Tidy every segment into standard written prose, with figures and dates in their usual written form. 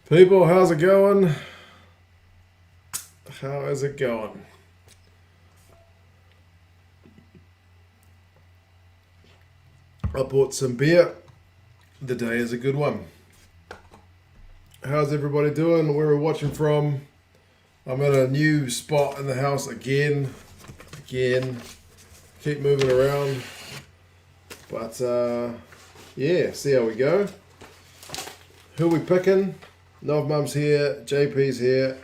People, how's it going? How is it going? I bought some beer. The day is a good one. How's everybody doing? Where are we watching from? I'm in a new spot in the house again. Keep moving around. But yeah, see how we go. Who are we picking? Nov Mum's here. JP's here.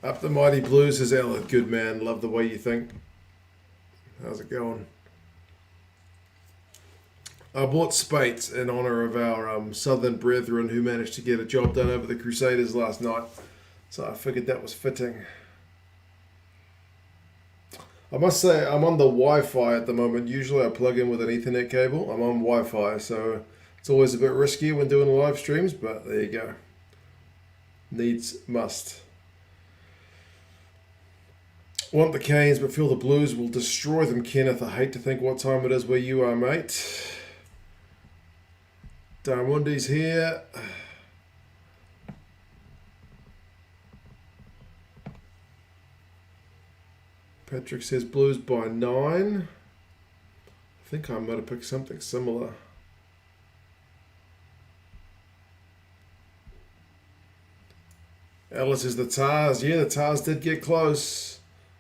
Up the Mighty Blues is Ella. Good man. Love the way you think. How's it going? I bought Spates in honour of our southern brethren who managed to get a job done over the Crusaders last night. So I figured that was fitting. I must say, I'm on the Wi-Fi at the moment. Usually I plug in with an Ethernet cable. I'm on Wi-Fi, so it's always a bit risky when doing live streams, but there you go. Needs must. Want the Canes, but feel the Blues will destroy them, Kenneth. I hate to think what time it is where you are, mate. Darmundi's here. Patrick says Blues by 9. I think I might have picked something similar. Alice is the Tars. Yeah, the Tars did get close.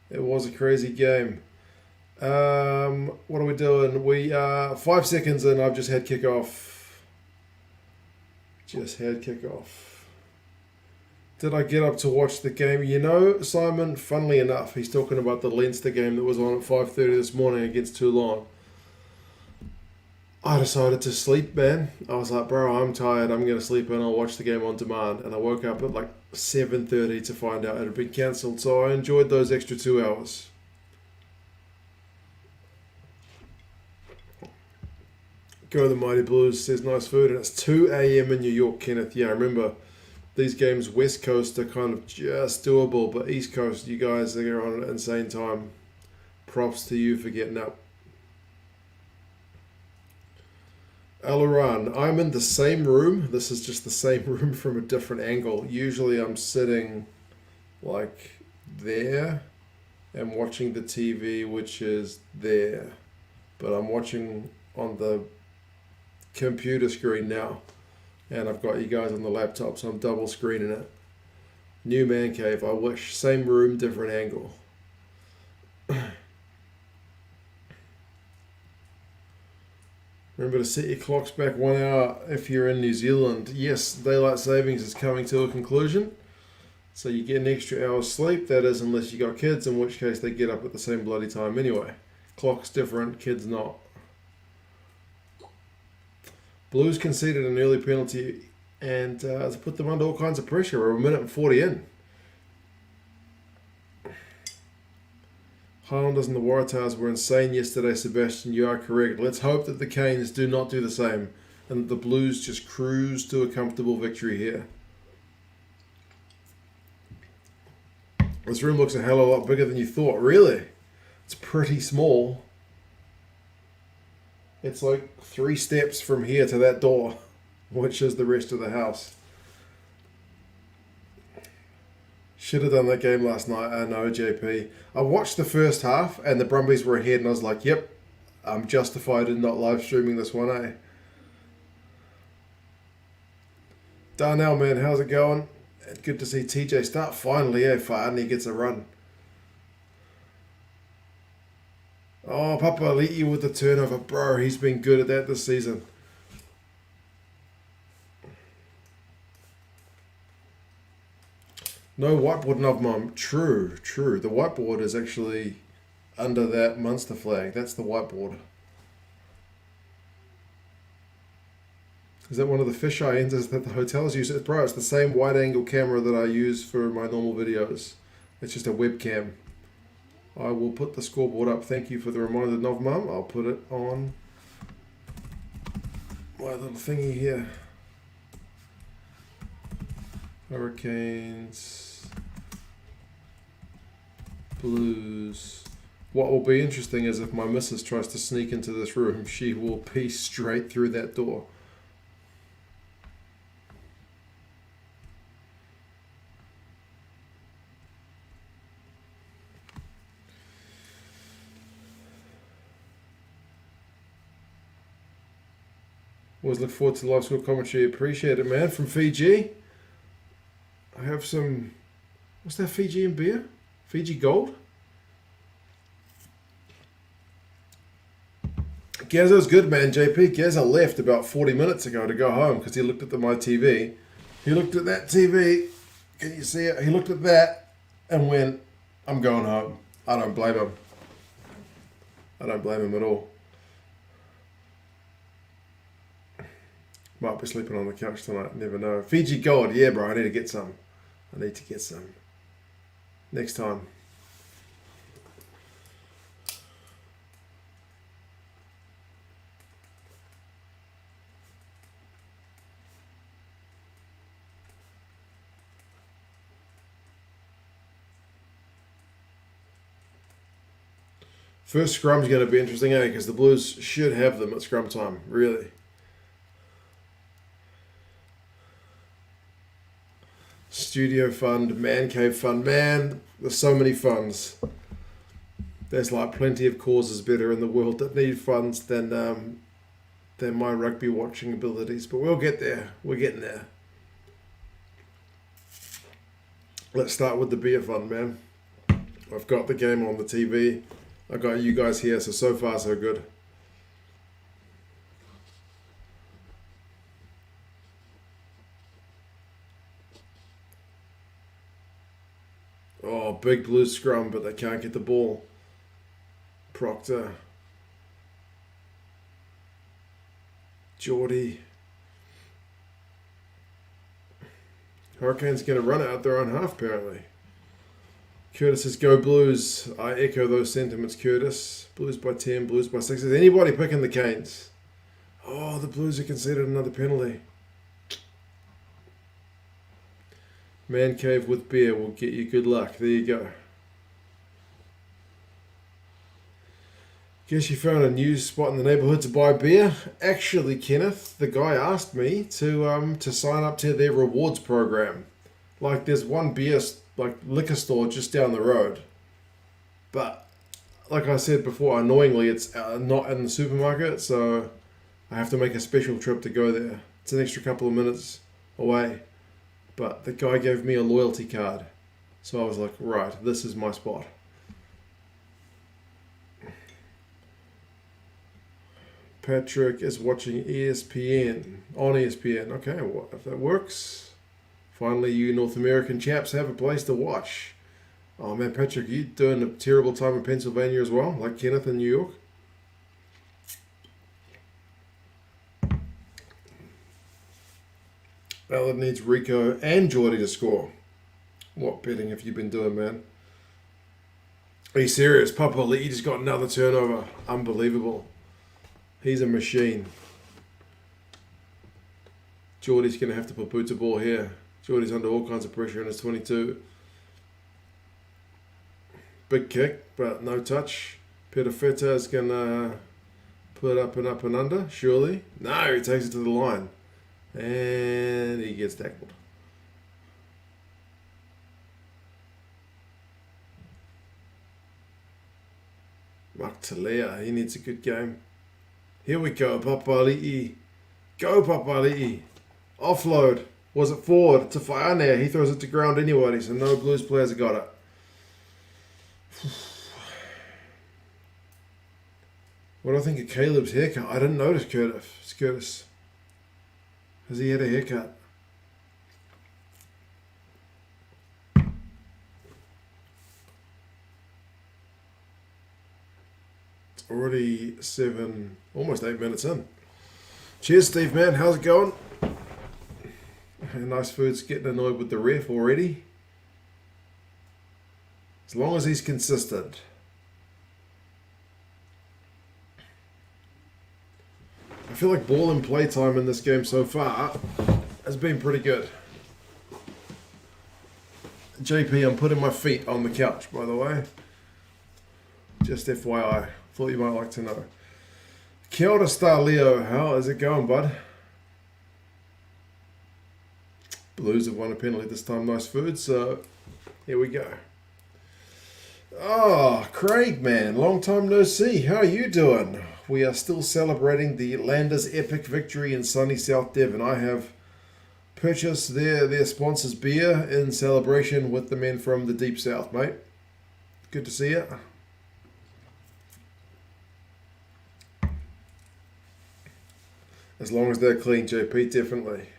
It was a crazy game. What are we doing? We are 5 seconds in. I've just had kickoff. Did I get up to watch the game? You know, Simon, funnily enough, he's talking about the Leinster game that was on at 5:30 this morning against Toulon. I decided to sleep, man. I was like, bro, I'm tired. I'm going to sleep in. I'll watch the game on demand. And I woke up at like 7:30 to find out it had been cancelled. So I enjoyed those extra 2 hours. Go the Mighty Blues, says nice food. And it's 2 a.m. in New York, Kenneth. Yeah, I remember these games, West Coast are kind of just doable. But East Coast, you guys are on an insane time. Props to you for getting up. Alaran, I'm in the same room. This is just the same room from a different angle. Usually I'm sitting like there and watching the TV, which is there. But I'm watching on the computer screen now. And I've got you guys on the laptop, so I'm double screening it. New man cave, I wish. Same room, different angle. Remember to set your clocks back 1 hour if you're in New Zealand. Yes, daylight savings is coming to a conclusion. So you get an extra hour's sleep. That is, unless you got kids, in which case they get up at the same bloody time anyway. Clock's different, kids not. Blues conceded an early penalty and it's put them under all kinds of pressure. We're a minute and 40 in. Highlanders and the Waratahs were insane yesterday, Sebastian. You are correct. Let's hope that the Canes do not do the same and that the Blues just cruise to a comfortable victory here. This room looks a hell of a lot bigger than you thought. Really? It's pretty small. It's like 3 steps from here to that door, which is the rest of the house. Should have done that game last night. I know, JP. I watched the first half and the Brumbies were ahead and I was like, yep, I'm justified in not live streaming this one, eh? Darnell, man, how's it going? Good to see TJ start finally, eh? Finally gets a run. Oh, Papa Aliti with the turnover. Bro, he's been good at that this season. No whiteboard enough, Mum. True. The whiteboard is actually under that Munster flag. That's the whiteboard. Is that one of the fisheye lenses that the hotels use? Bro, it's the same wide-angle camera that I use for my normal videos. It's just a webcam. I will put the scoreboard up. Thank you for the reminder, Nov Mum. I'll put it on my little thingy here. Hurricanes, Blues. What will be interesting is if my missus tries to sneak into this room, she will pee straight through that door. Always look forward to the live score commentary. Appreciate it, man. From Fiji. I have some... What's that Fijian beer? Fiji Gold? Gazzo's good, man, JP. Gazzo left about 40 minutes ago to go home because he looked at my TV. He looked at that TV. Can you see it? He looked at that and went, I'm going home. I don't blame him. I don't blame him at all. Might be sleeping on the couch tonight. Never know. Fiji Gold. Yeah, bro. I need to get some. I need to get some. Next time. First scrum's going to be interesting, eh? Because the Blues should have them at scrum time, really. Studio fund, man cave fund. Man, there's so many funds. There's like plenty of causes better in the world that need funds than my rugby watching abilities. But we'll get there. We're getting there. Let's start with the beer fund, man. I've got the game on the TV. I got you guys here, so far so good. Oh, big blue scrum, but they can't get the ball. Proctor. Geordie. Hurricanes going to run it out their own half, apparently. Curtis says, go Blues. I echo those sentiments, Curtis. Blues by 10, Blues by 6. Is anybody picking the Canes? Oh, the Blues have conceded another penalty. Man cave with beer will get you good luck. There you go. Guess you found a new spot in the neighbourhood to buy beer. Actually, Kenneth, the guy asked me to sign up to their rewards program. Like, there's one beer liquor store just down the road, but like I said before, annoyingly it's not in the supermarket, so I have to make a special trip to go there. It's an extra couple of minutes away, but the guy gave me a loyalty card, so I was like, right, this is my spot. Patrick is watching ESPN on ESPN. Okay, well, if that works. Finally, you North American chaps have a place to watch. Oh man, Patrick, you doing a terrible time in Pennsylvania as well, like Kenneth in New York? Ballard needs Rico and Geordie to score. What betting have you been doing, man? Are you serious? Papa Lee just got another turnover. Unbelievable. He's a machine. Geordie's going to have to put boots of ball here. Geordie's under all kinds of pressure in his 22. Big kick, but no touch. Peter Feta is going to put up and under, surely. No, he takes it to the line. And he gets tackled. Mark Talea, he needs a good game. Here we go, Papali'i. Go, Papali'i. Offload. Was it forward to Faiane? He throws it to ground anyway, so no Blues players have got it. What do I think of Caleb's haircut? I didn't notice Curtis. Has he had a haircut? It's already almost 8 minutes in. Cheers, Steve, man. How's it going? Nice Food's getting annoyed with the ref already. As long as he's consistent. I feel like ball and play time in this game so far has been pretty good. JP, I'm putting my feet on the couch, by the way. Just FYI. Thought you might like to know. Kia ora, Star Leo. How is it going, bud? Blues have won a penalty this time. Nice Food, so here we go. Oh, Craig, man. Long time no see. How are you doing? we are still celebrating the Landers' epic victory in sunny South Devon. I have purchased their sponsor's beer in celebration with the men from the deep south, mate. Good to see you. As long as they're clean, JP, definitely.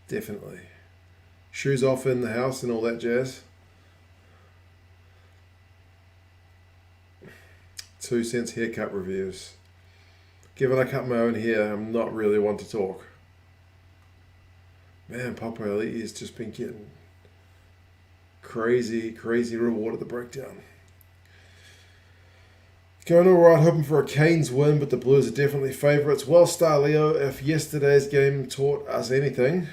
Definitely. Shoes off in the house and all that jazz. 2 cents haircut reviews. Given I cut my own hair, I'm not really one to talk. Man, Papa Elite has just been getting crazy reward at the breakdown. Going alright, hoping for a Canes win, but the Blues are definitely favourites. Well, Starleo, if yesterday's game taught us anything,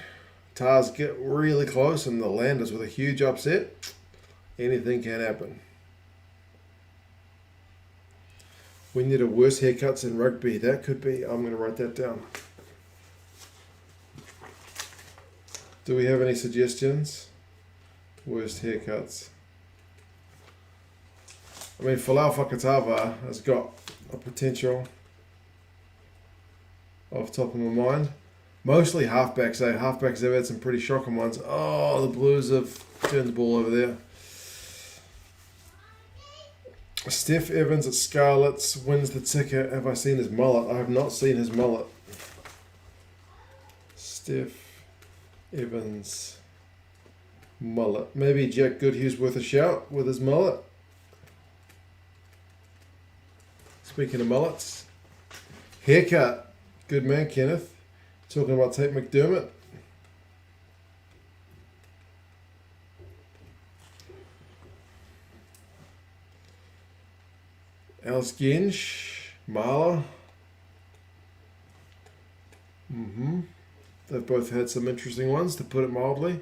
Tars get really close and the Landers with a huge upset. Anything can happen. We need a worse haircuts in rugby. That could be. I'm going to write that down. Do we have any suggestions? Worst haircuts. I mean, Folau Fakatava has got a potential off the top of my mind. Mostly halfbacks, eh? Halfbacks have had some pretty shocking ones. Oh, the Blues have turned the ball over there. Steph Evans at Scarlets wins the ticket. Have I seen his mullet? I have not seen his mullet. Steph Evans mullet. Maybe Jack Goodhue's worth a shout with his mullet. Speaking of mullets, haircut. Good man, Kenneth. Talking about Tate McDermott. Alice Gensch, Marla. They've both had some interesting ones, to put it mildly.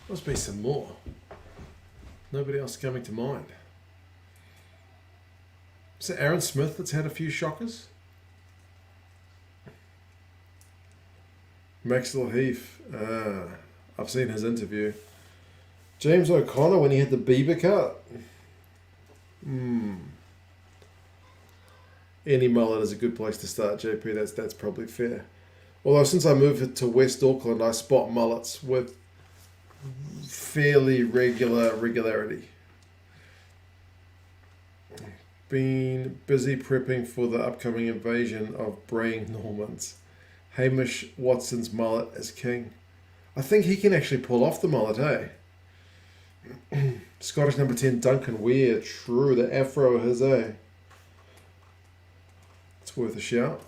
Must be some more. Nobody else coming to mind. Is it Aaron Smith that's had a few shockers? Maxwell Heath. I've seen his interview. James O'Connor when he had the Bieber cut. Any mullet is a good place to start, JP. That's probably fair. Although since I moved to West Auckland, I spot mullets with fairly regularity. Been busy prepping for the upcoming invasion of braying Normans. Hamish Watson's mullet is king. I think he can actually pull off the mullet, eh? Scottish number 10, Duncan Weir. True, the afro of his, eh? It's worth a shout.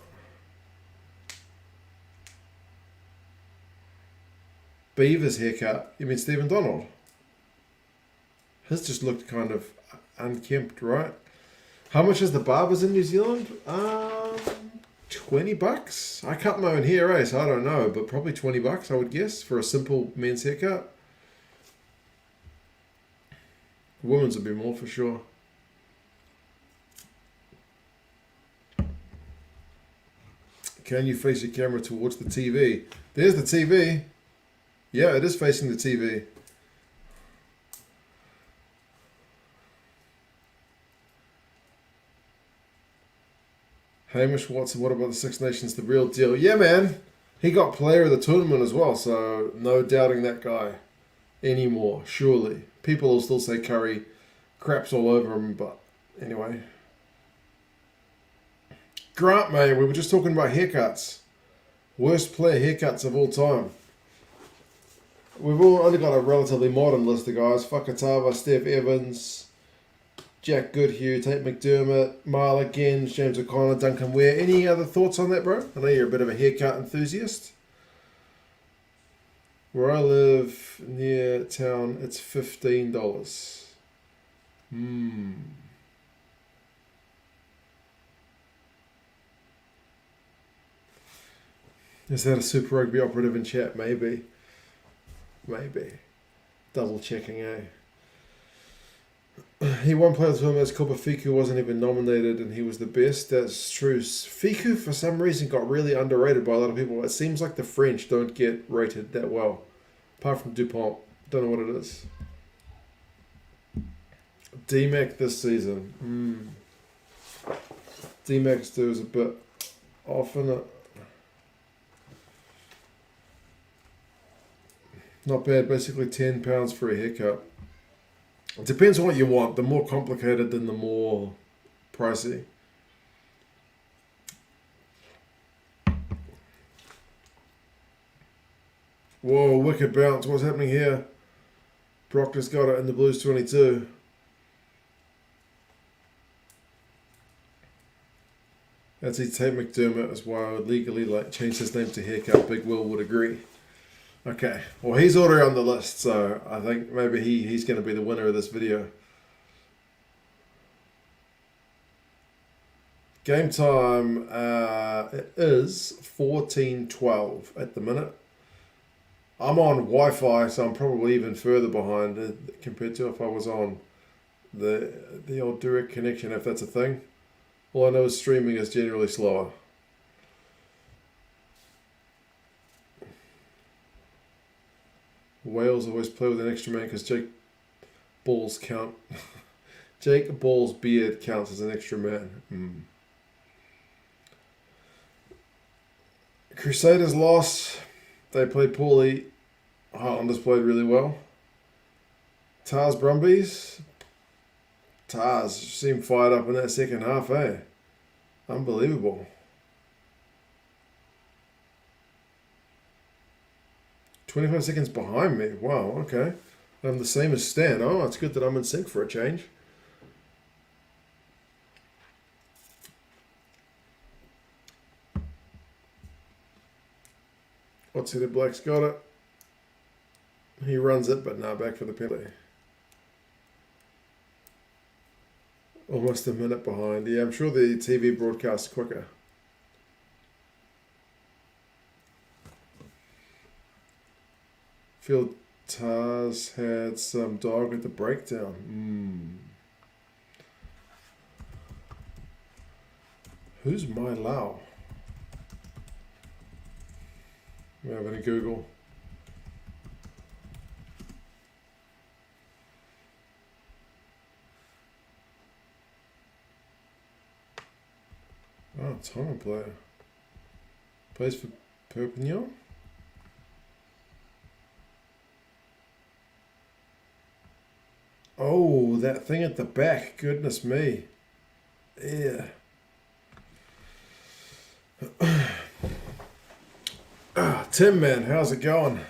Beaver's haircut. You mean Stephen Donald? His just looked kind of unkempt, right? How much is the barbers in New Zealand? $20. I cut my own hair, eh? So I don't know, but probably $20, I would guess, for a simple men's haircut. Women's would be more for sure. Can you face your camera towards the TV? There's the TV. Yeah, it is facing the TV. Hamish Watson, what about the Six Nations? The real deal. Yeah, man. He got player of the tournament as well, so no doubting that guy anymore, surely. People will still say Curry craps all over him, but anyway. Grant, mate, we were just talking about haircuts. Worst player haircuts of all time. We've only got a relatively modern list of guys. Fakatava, Steph Evans, Jack Goodhue, Tate McDermott, Marla Gens, James O'Connor, Duncan Weir. Any other thoughts on that, bro? I know you're a bit of a haircut enthusiast. Where I live near town, it's $15. Is that a Super Rugby operative in chat? Maybe. Double checking, eh? He won Player of the Tournament as Copa Fiku wasn't even nominated and he was the best. That's true. Fiku, for some reason, got really underrated by a lot of people. It seems like the French don't get rated that well. Apart from Dupont. Don't know what it is. DMAC this season. DMAC's do is a bit off in it. Not bad, basically £10 for a haircut. It depends on what you want. The more complicated, then the more pricey. Whoa, wicked bounce. What's happening here? Proctor's got it in the Blues 22. That's Tate McDermott as well. Legally changed his name to Haircut. Big Will would agree. Okay, well he's already on the list, so I think maybe he's going to be the winner of this video. Game time, it is 14:12 at the minute. I'm on Wi-Fi, so I'm probably even further behind compared to if I was on the old direct connection, if that's a thing. All I know is streaming is generally slower. Wales always play with an extra man because Jake Ball's Jake Ball's beard counts as an extra man. Crusaders lost. They played poorly. Highlanders played really well. Tars Brumbies. Tars seemed fired up in that second half, eh? Unbelievable. 25 seconds behind me. Wow, okay. I'm the same as Stan. Oh, it's good that I'm in sync for a change. Let's see, the Black's got it. He runs it, but now back for the penalty. Almost a minute behind. Yeah, I'm sure the TV broadcast's quicker. Field Tars had some dog at the breakdown. Who's my Lau? We're having a Google. Oh, Tonga player. Plays for Perpignan? Oh, that thing at the back. Goodness me. Yeah. Tim, man, how's it going?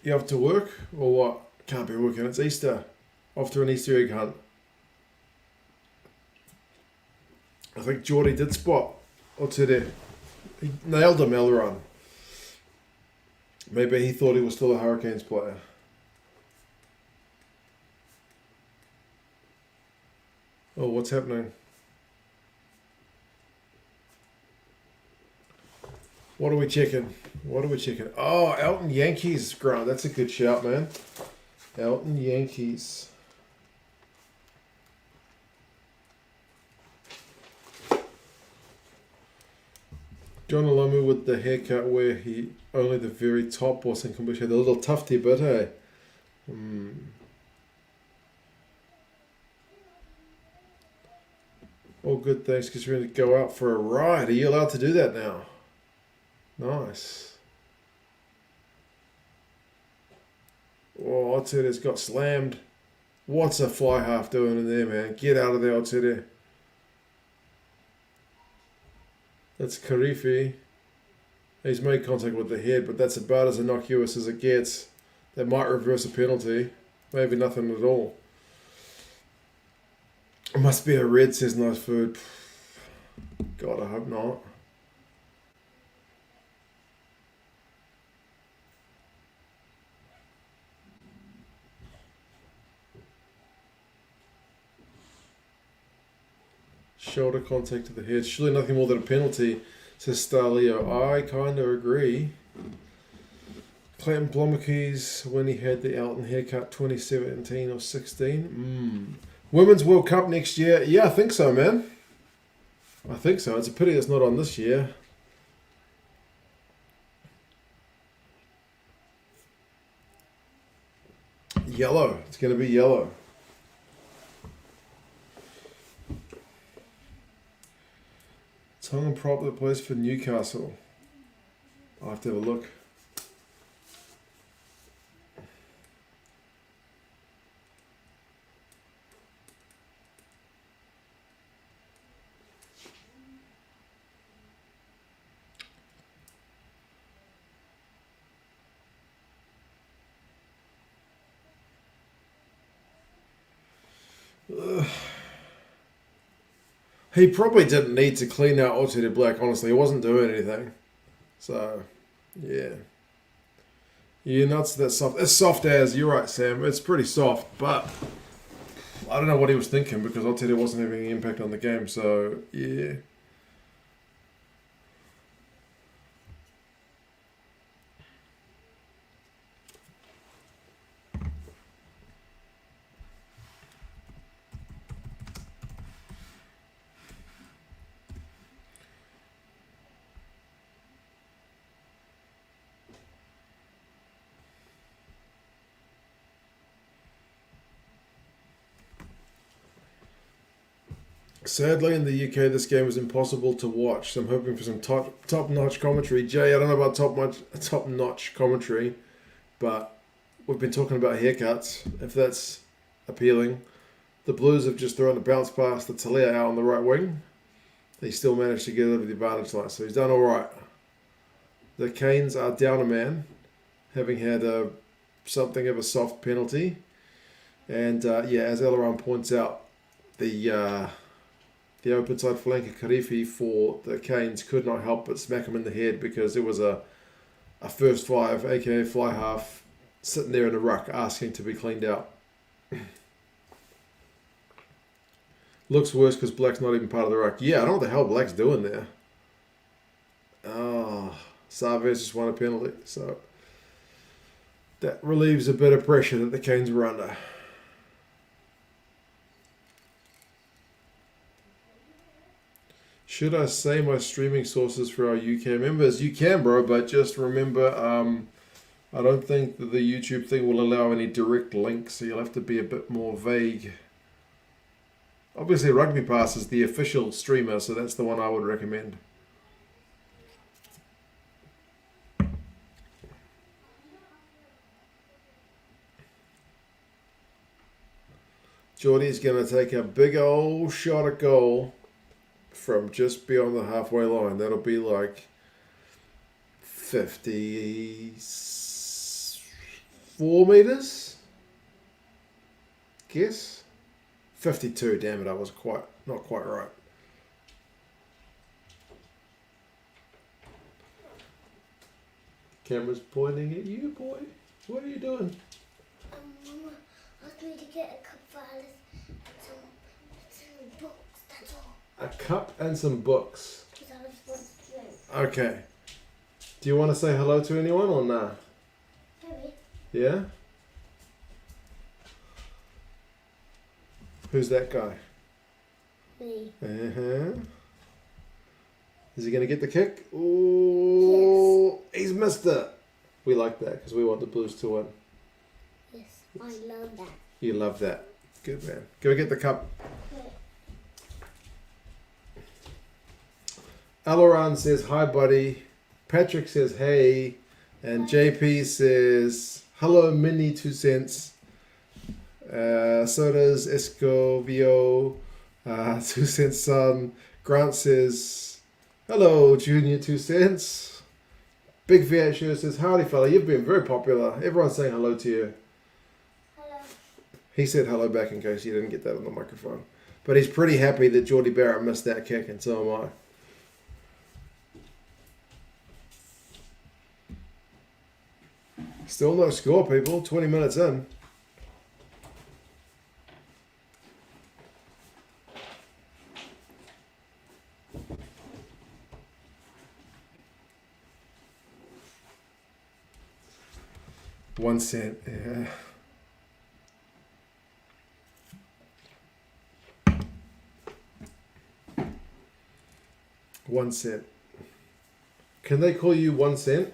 You off to work or what? Can't be working. It's Easter. Off to an Easter egg hunt. I think Geordie did spot Aotearoa. He nailed him, Elron. Maybe he thought he was still a Hurricanes player. Oh, what's happening? What are we checking? What are we checking? Oh, Elton Yankees, Grant. That's a good shout, man. Elton Yankees. John Alomu with the haircut where he only the very top was in competition. The little tufty bit, hey? All good, thanks, because we're going to go out for a ride. Are you allowed to do that now? Nice. Oh, Aotearoa's got slammed. What's a fly half doing in there, man? Get out of there, Aotearoa. That's Karifi. He's made contact with the head, but that's about as innocuous as it gets. That might reverse a penalty. Maybe nothing at all. It must be a red, says Nice Food. God, I hope not. Shoulder contact to the head. Surely nothing more than a penalty, says Starleo. I kind of agree. Clayton Blomakis when he had the Elton haircut 2017 or 16. Women's World Cup next year. Yeah, I think so, man. I think so. It's a pity it's not on this year. Yellow. It's going to be yellow. Tongan prop that plays for Newcastle. I'll have to have a look. Ugh. He probably didn't need to clean out Aotearoa Black, honestly. He wasn't doing anything. So, yeah. You're nuts that soft. It's soft as, you're right, Sam. It's pretty soft, but I don't know what he was thinking because Aotearoa wasn't having any impact on the game. So, yeah. Sadly, in the UK, this game was impossible to watch. So I'm hoping for some top-notch commentary. Jay, I don't know about top-notch commentary, but we've been talking about haircuts. If that's appealing, the Blues have just thrown a bounce pass to Talia out on the right wing. He still managed to get over the advantage line, so he's done all right. The Canes are down a man, having had something of a soft penalty, and as Elleron points out, the open side flanker Karifi for the Canes could not help but smack him in the head because it was a first five, aka fly half, sitting there in the ruck asking to be cleaned out. Looks worse because Black's not even part of the ruck. Yeah, I don't know what the hell Black's doing there. Oh, Savez just won a penalty, so that relieves a bit of pressure that the Canes were under. Should I say my streaming sources for our UK members? You can, bro, but just remember, I don't think that the YouTube thing will allow any direct links, so you'll have to be a bit more vague. Obviously, Rugby Pass is the official streamer, so that's the one I would recommend. Geordie's going to take a big old shot at goal from just beyond the halfway line. That'll be like 54 metres? Guess? 52, damn it, I was not quite right. Camera's pointing at you, boy. What are you doing? Mama asked me to get a cup for Alice and some books, that's all. A cup and some books. Because Alice wants to drink. Okay. Do you want to say hello to anyone or nah? Maybe. Yeah? Who's that guy? Me. Uh-huh. Is he going to get the kick? Oh, yes. He's missed it. We like that because we want the Blues to win. Yes, I love that. You love that. Good, man. Go get the cup. Okay. Aloran says, hi, buddy. Patrick says, hey. And JP says, hello, mini 2 cents. So does Escovio, 2 cents son. Grant says, hello, Junior 2 cents. Big Fiat Show says, howdy fella, you've been very popular. Everyone's saying hello to you. Hello. He said hello back in case you didn't get that on the microphone. But he's pretty happy that Geordie Barrett missed that kick, and so am I. Still no score, people. 20 minutes in. 1 cent, yeah. $0.01. Can they call you 1 cent?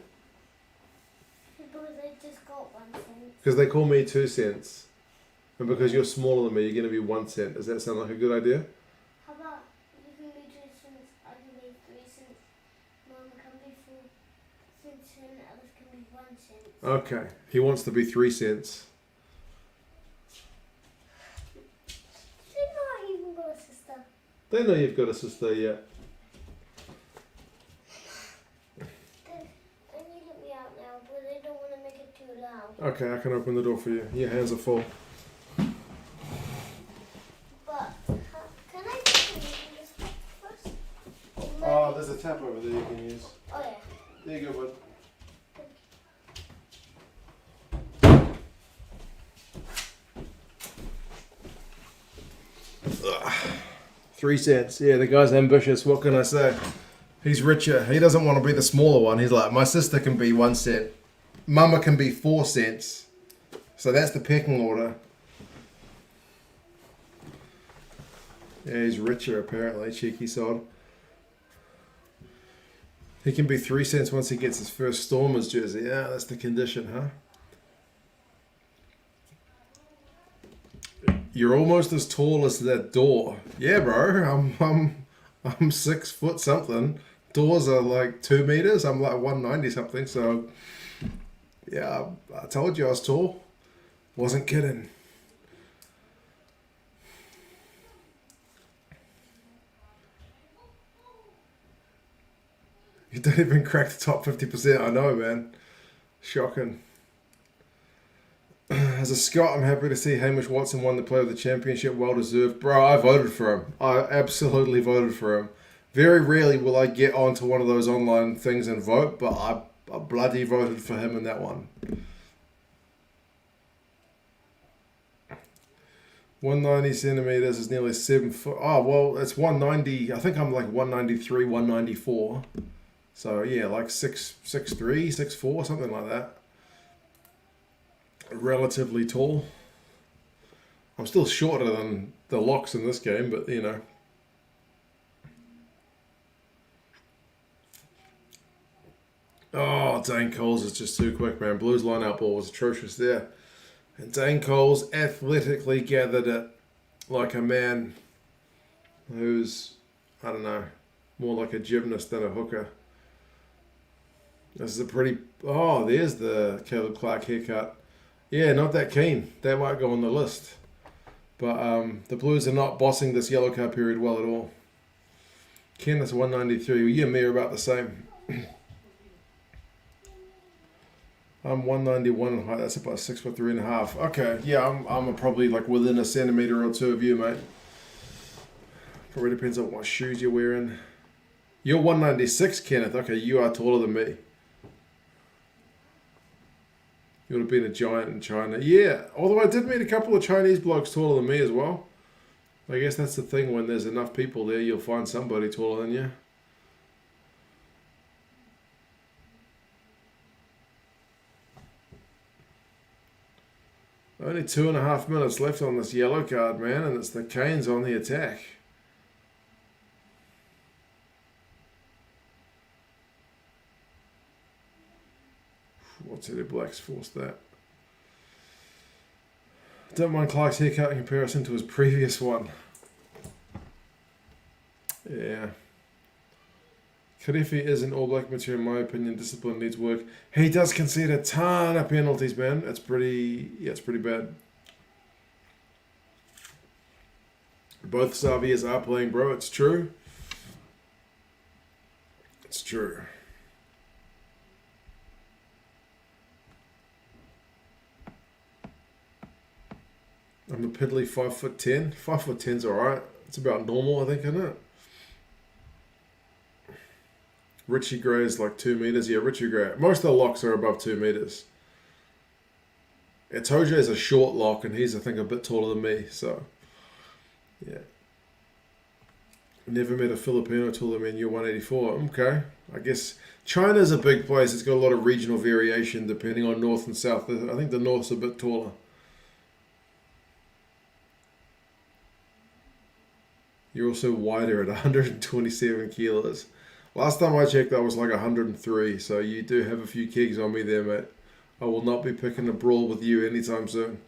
Because they just got 1 cent. Because they call me 2 cents. And because you're smaller than me, you're going to be 1 cent. Does that sound like a good idea? How about you can be 2 cents, I can be 3 cents, Mum can be 4 cents, and others can be 1 cent. Okay. He wants to be 3 cents. They're not even got a sister. They know you've got a sister, yeah. They need to let me out now, but they don't want to make it too loud. Okay, I can open the door for you. Your hands are full. But can I just use this first? Oh, there's a tap over there you can use. Oh yeah. There you go, bud. 3 cents. Yeah, the guy's ambitious. What can I say? He's richer. He doesn't want to be the smaller one. He's like, my sister can be 1 cent. Mama can be 4 cents. So that's the pecking order. Yeah, he's richer apparently. Cheeky sod. He can be 3 cents once he gets his first Stormers jersey. Yeah, that's the condition, huh? You're almost as tall as that door. Yeah, bro. I'm 6 foot something. Doors are like 2 meters. I'm like 190 something. So, yeah, I told you I was tall. Wasn't kidding. You don't even crack the top 50%. I know, man. Shocking. As a Scot, I'm happy to see Hamish Watson won the Player of the Championship. Well deserved. Bro, I voted for him. I absolutely voted for him. Very rarely will I get onto one of those online things and vote, but I bloody voted for him in that one. 190 centimeters is nearly 7 foot. Oh, well, it's 190. I think I'm like 193, 194. So, yeah, like 6'3", 6'4", something like that. Relatively tall. I'm still shorter than the locks in this game, but you know. Oh, Dane Coles is just too quick, man. Blues line-out ball was atrocious there. And Dane Coles athletically gathered it like a man who's, I don't know, more like a gymnast than a hooker. This is a pretty... Oh, there's the Caleb Clark haircut. Yeah, not that keen. That might go on the list. But the Blues are not bossing this yellow card period well at all. Kenneth's 193. Well, you and me are about the same. I'm 191 in height. That's about 6'3.5". Okay, yeah, I'm probably like within a centimeter or two of you, mate. Probably depends on what shoes you're wearing. You're 196, Kenneth. Okay, you are taller than me. You would have been a giant in China. Yeah, although I did meet a couple of Chinese blokes taller than me as well. I guess that's the thing, when there's enough people there, you'll find somebody taller than you. Only 2.5 minutes left on this yellow card, man, and it's the Canes on the attack. What's it? Blacks forced that. Don't mind Clark's haircut in comparison to his previous one. Yeah. Karefi is an All Black material, in my opinion. Discipline needs work. He does concede a ton of penalties, man. It's pretty bad. Both Savias are playing, bro. It's true. It's true. I'm a piddly 5'10". 5'10's alright. It's about normal, I think, isn't it? Richie Gray is like 2 meters. Yeah, Richie Gray. Most of the locks are above 2 meters. Etoja is a short lock, and he's, I think, a bit taller than me. So, yeah. Never met a Filipino taller than you 184. Okay. I guess China's a big place. It's got a lot of regional variation depending on north and south. I think the north's a bit taller. You're also wider at 127 kilos. Last time I checked, I was like 103. So you do have a few kegs on me there, mate. I will not be picking a brawl with you anytime soon.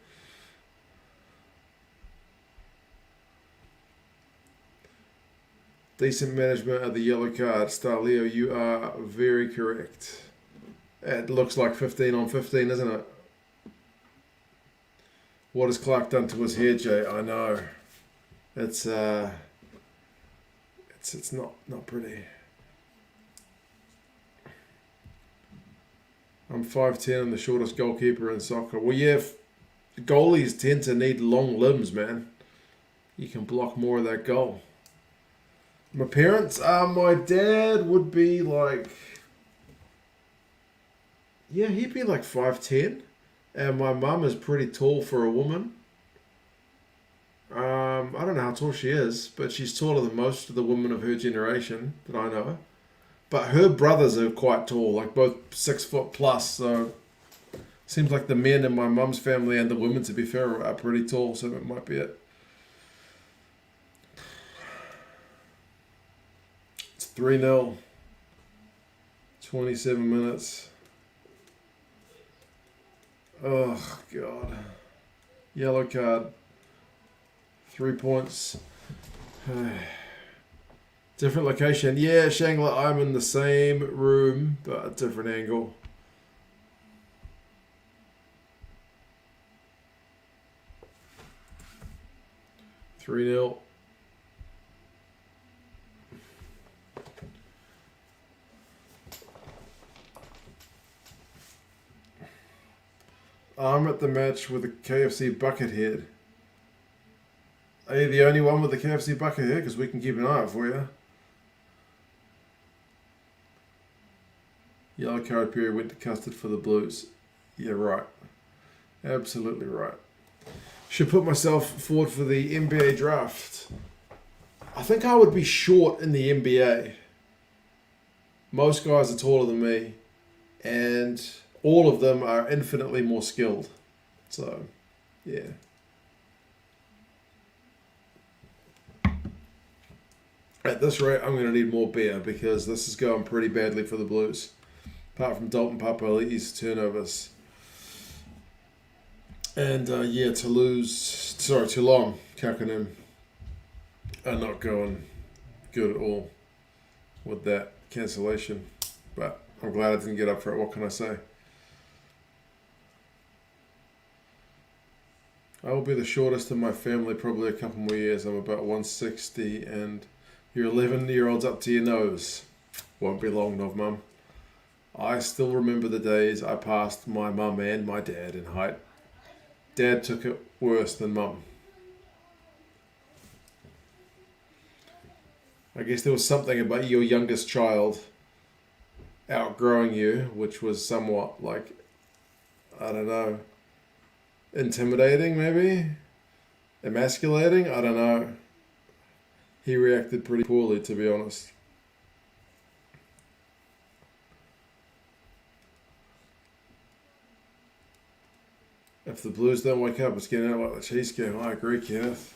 Decent management of the yellow card. Starleo, you are very correct. It looks like 15 on 15, isn't it? What has Clark done to his hair, Jay? I know. It's not pretty. I'm 5'10" and the shortest goalkeeper in soccer. Well, yeah, goalies tend to need long limbs, man. You can block more of that goal. My parents, my dad would be like, yeah, he'd be like 5'10", and my mum is pretty tall for a woman. I don't know how tall she is, but she's taller than most of the women of her generation that I know. But her brothers are quite tall, like both 6 foot plus. So seems like the men in my mum's family and the women, to be fair, are pretty tall. So it might be it. It's 3-0. 27 minutes. Oh God. Yellow card. 3 points. Different location. Yeah, Shangla, I'm in the same room, but a different angle. Three 0. I'm at the match with the KFC bucket head. Are you the only one with the KFC bucket head? Because we can keep an eye out for you. Yellow card period went to custard for the Blues. Yeah, right. Absolutely right. Should put myself forward for the NBA draft. I think I would be short in the NBA. Most guys are taller than me. And all of them are infinitely more skilled. So, yeah. At this rate, I'm going to need more beer because this is going pretty badly for the Blues. Apart from Dalton Papali'i's turnovers. And Toulon, Kakinen are not going good at all with that cancellation. But I'm glad I didn't get up for it. What can I say? I will be the shortest in my family probably a couple more years. I'm about 160 and you're 11-year-olds up to your nose. Won't be long, Nov Mum. I still remember the days I passed my mum and my dad in height. Dad took it worse than Mum. I guess there was something about your youngest child outgrowing you, which was somewhat like, I don't know, intimidating maybe? Emasculating? I don't know. He reacted pretty poorly, to be honest. If the Blues don't wake up, it's getting out like the Chiefs game. I agree, Kenneth.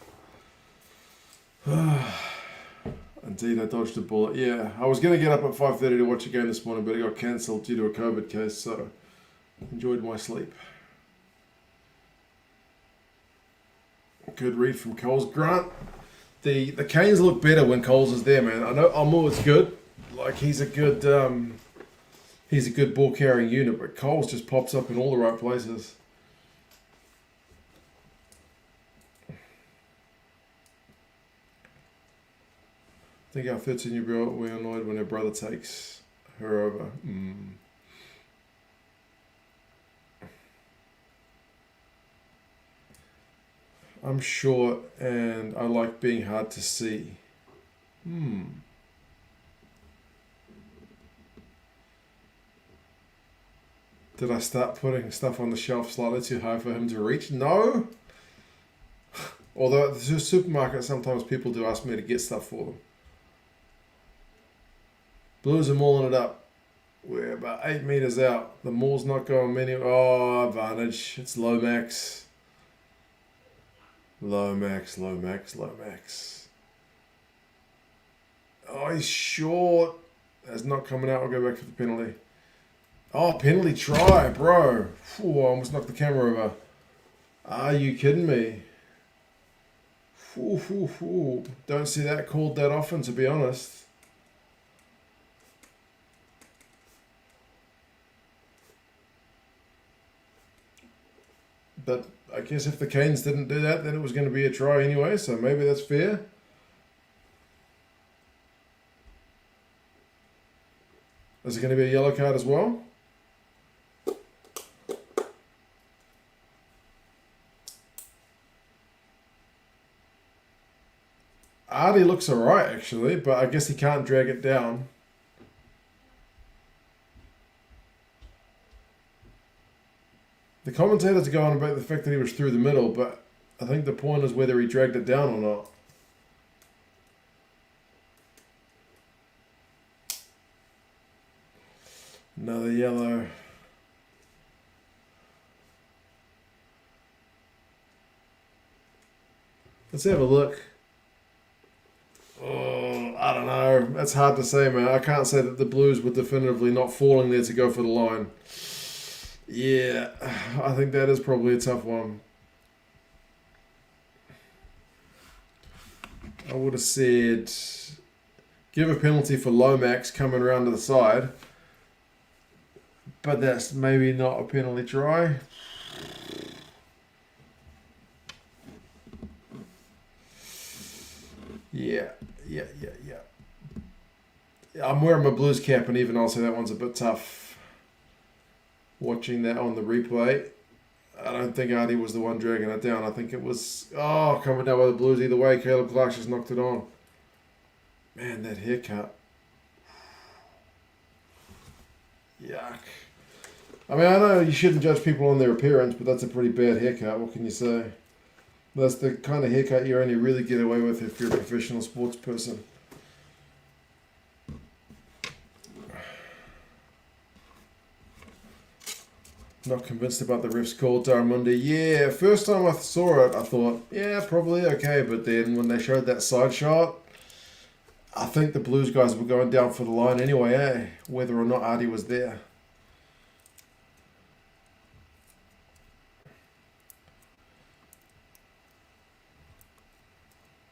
Indeed, I dodged a bullet. Yeah, I was going to get up at 5:30 to watch a game this morning, but it got cancelled due to a COVID case, so enjoyed my sleep. Good read from Coles. Grant, the Canes look better when Coles is there, man. I know Almua's good. Like, he's a good ball carrying unit, but Coles just pops up in all the right places. I think our 13-year-old we're annoyed when her brother takes her over. I'm short and I like being hard to see. Did I start putting stuff on the shelf slightly too high for him to reach? No. Although at the supermarket, sometimes people do ask me to get stuff for them. Blues are mauling it up. We're about 8 metres out. The maul's not going many. Oh, advantage. It's low max. Low max, low max, low max. Oh, he's short. That's not coming out. I'll go back for the penalty. Oh, penalty try, bro. Ooh, I almost knocked the camera over. Are you kidding me? Ooh. Don't see that called that often, to be honest. But I guess if the Canes didn't do that, then it was going to be a try anyway, so maybe that's fair. Is it going to be a yellow card as well? Artie looks alright actually, but I guess he can't drag it down. The commentators go on about the fact that he was through the middle, but I think the point is whether he dragged it down or not. Another yellow. Let's have a look. Oh, I don't know. That's hard to say, man. I can't say that the Blues were definitively not falling there to go for the line. Yeah, I think that is probably a tough one. I would have said give a penalty for Lomax coming around to the side, but that's maybe not a penalty try. Yeah. I'm wearing my Blues cap, and even I'll say that one's a bit tough. Watching that on the replay, I don't think Artie was the one dragging it down. I think it was, coming down by the Blues either way. Caleb Clark just knocked it on. Man, that haircut. Yuck. I mean, I know you shouldn't judge people on their appearance, but that's a pretty bad haircut. What can you say? That's the kind of haircut you only really get away with if you're a professional sports person. Not convinced about the ref's call, Darmundi. Yeah, first time I saw it, I thought, yeah, probably okay. But then when they showed that side shot, I think the Blues guys were going down for the line anyway, whether or not Artie was there.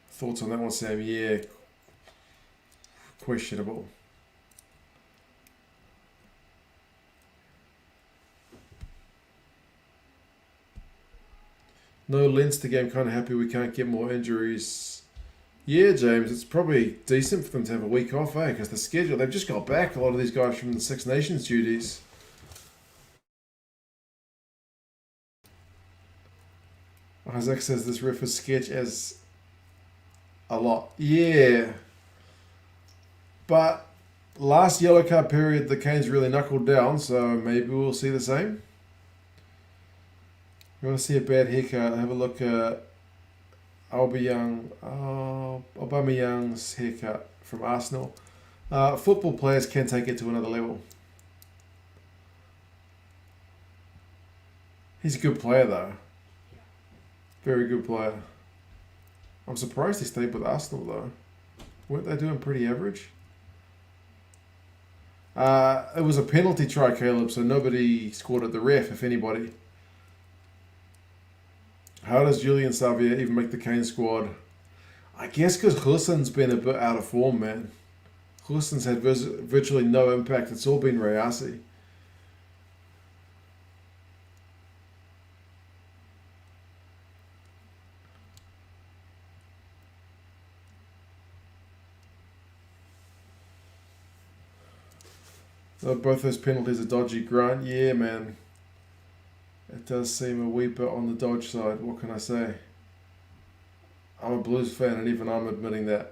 Thoughts on that one, Sam? Yeah, questionable. No Leinster game, kind of happy we can't get more injuries. Yeah, James, it's probably decent for them to have a week off, because the schedule, they've just got back, a lot of these guys from the Six Nations duties. Isaac says this ref is sketch as a lot. Yeah. But last yellow card period, the Canes really knuckled down, so maybe we'll see the same. You want to see a bad haircut? Have a look at Aubameyang's haircut from Arsenal. Football players can take it to another level. He's a good player, though. Very good player. I'm surprised he stayed with Arsenal, though. Weren't they doing pretty average? It was a penalty try, Caleb, so nobody scored at the ref, if anybody. How does Julian Savia even make the Kane squad? I guess because Hussen's been a bit out of form, man. Hussen's had virtually no impact. It's all been Rayasi. Both those penalties are dodgy, Grant. Yeah, man. It does seem a wee bit on the dodge side. What can I say? I'm a Blues fan, and even I'm admitting that.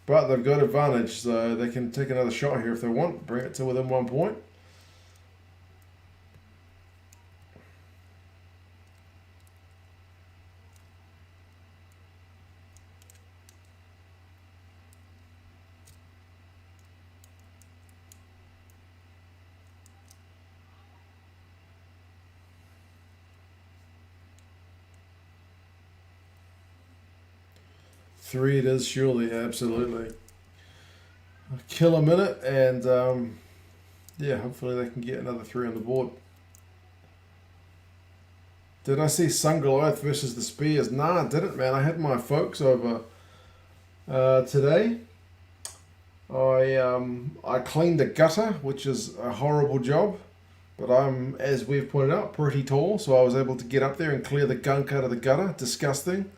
But they've got advantage, so they can take another shot here if they want. Bring it to within 1 point. 3 it is, surely, absolutely. Kill a minute, and yeah, hopefully they can get another 3 on the board. Did I see Sungaloth versus the Spears? Nah, I didn't, man. I had my folks over today. I cleaned the gutter, which is a horrible job, but I'm, as we've pointed out, pretty tall, so I was able to get up there and clear the gunk out of the gutter. Disgusting.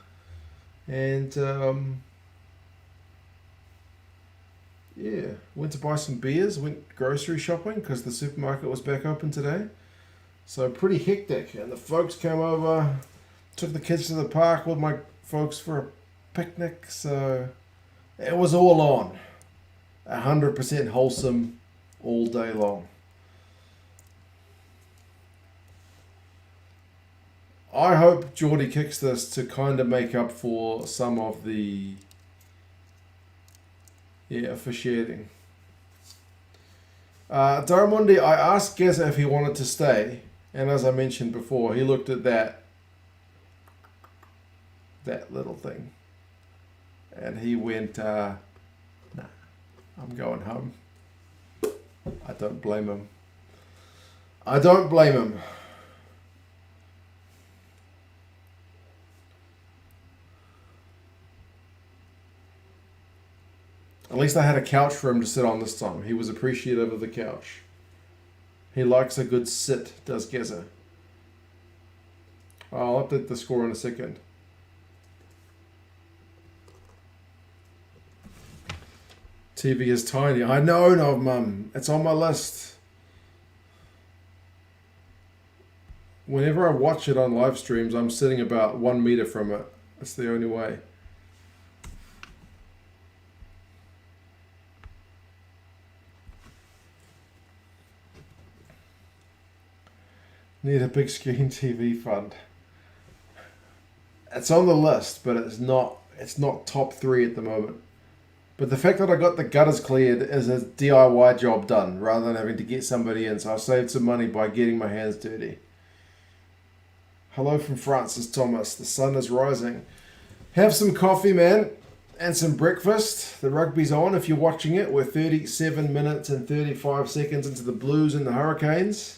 And yeah, went to buy some beers, went grocery shopping because the supermarket was back open today. So pretty hectic, and the folks came over, took the kids to the park with my folks for a picnic, so it was all on. 100% wholesome all day long. I hope Geordie kicks this to kind of make up for some of the officiating. Daramundi, I asked Geza if he wanted to stay, and as I mentioned before, he looked at that little thing, and he went, nah, I'm going home. I don't blame him. I don't blame him. At least I had a couch for him to sit on this time. He was appreciative of the couch. He likes a good sit, does Geza. I'll update the score in a second. TV is tiny. I know, no, Mum. It's on my list. Whenever I watch it on live streams, I'm sitting about 1 meter from it. That's the only way. Need a big screen TV fund. It's on the list, but it's not top 3 at the moment. But the fact that I got the gutters cleared is a DIY job done rather than having to get somebody in. So I saved some money by getting my hands dirty. Hello from Francis Thomas. The sun is rising. Have some coffee, man, and some breakfast. The rugby's on if you're watching it. We're 37 minutes and 35 seconds into the Blues and the Hurricanes.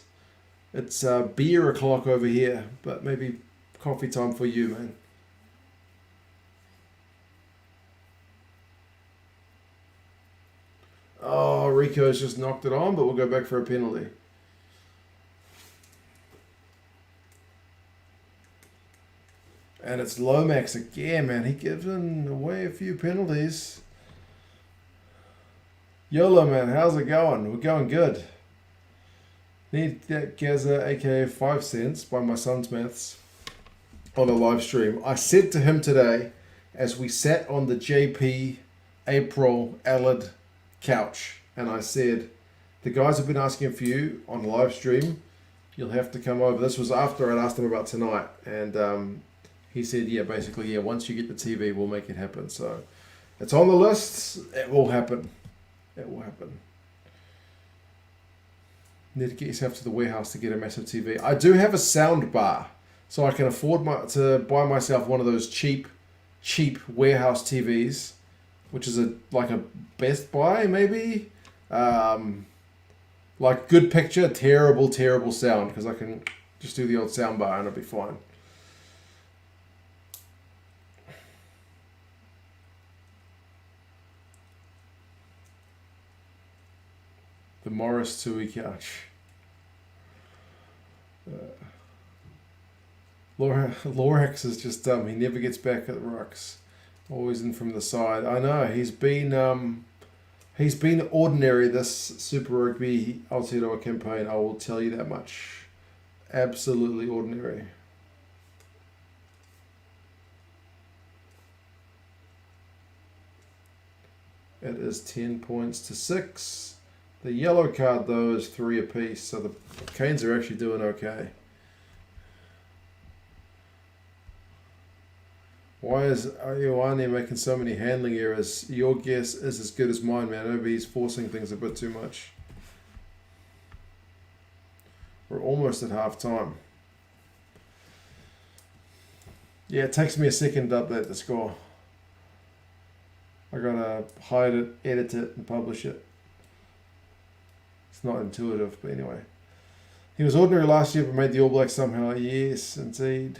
It's beer o'clock over here, but maybe coffee time for you, man. Oh, Rico's just knocked it on, but we'll go back for a penalty. And it's Lomax again, man. He's given away a few penalties. YOLO, man. How's it going? We're going good. Need that Gaza, aka 5 cents, by my son's maths, on a live stream. I said to him today, as we sat on the JP April Allard couch, and I said, the guys have been asking for you on live stream. You'll have to come over. This was after I'd asked him about tonight, and he said, basically, once you get the TV, we'll make it happen. So it's on the list. It will happen. It will happen. Need to get yourself to the warehouse to get a massive TV. I do have a sound bar, so I can afford to buy myself one of those cheap warehouse TVs, which is like a Best Buy maybe. Like good picture, terrible sound, because I can just do the old sound bar and it'll be fine. The Morris Tui couch. Lorax is just dumb. He never gets back at the rucks. Always in from the side. I know. He's been ordinary this Super Rugby Aotearoa campaign. I will tell you that much. Absolutely ordinary. It is 10 points to 6. The yellow card, though, is 3 apiece, so the Canes are actually doing okay. Why is Ioane making so many handling errors? Your guess is as good as mine, man. Maybe he's forcing things a bit too much. We're almost at half time. Yeah, it takes me a second to update the score. I gotta hide it, edit it, and publish it. It's not intuitive, but anyway. He was ordinary last year, but made the All Blacks somehow. Yes, indeed.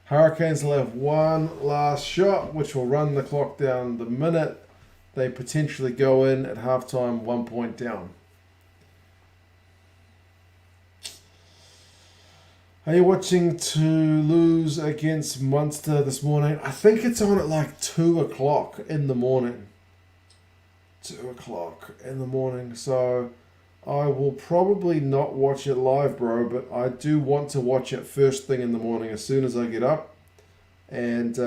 Hurricanes will have one last shot, which will run the clock down the minute they potentially go in at halftime, 1 point down. Are you watching Toulouse against Munster this morning? I think it's on at like 2 o'clock in the morning. 2 o'clock in the morning. So I will probably not watch it live, bro, but I do want to watch it first thing in the morning as soon as I get up. And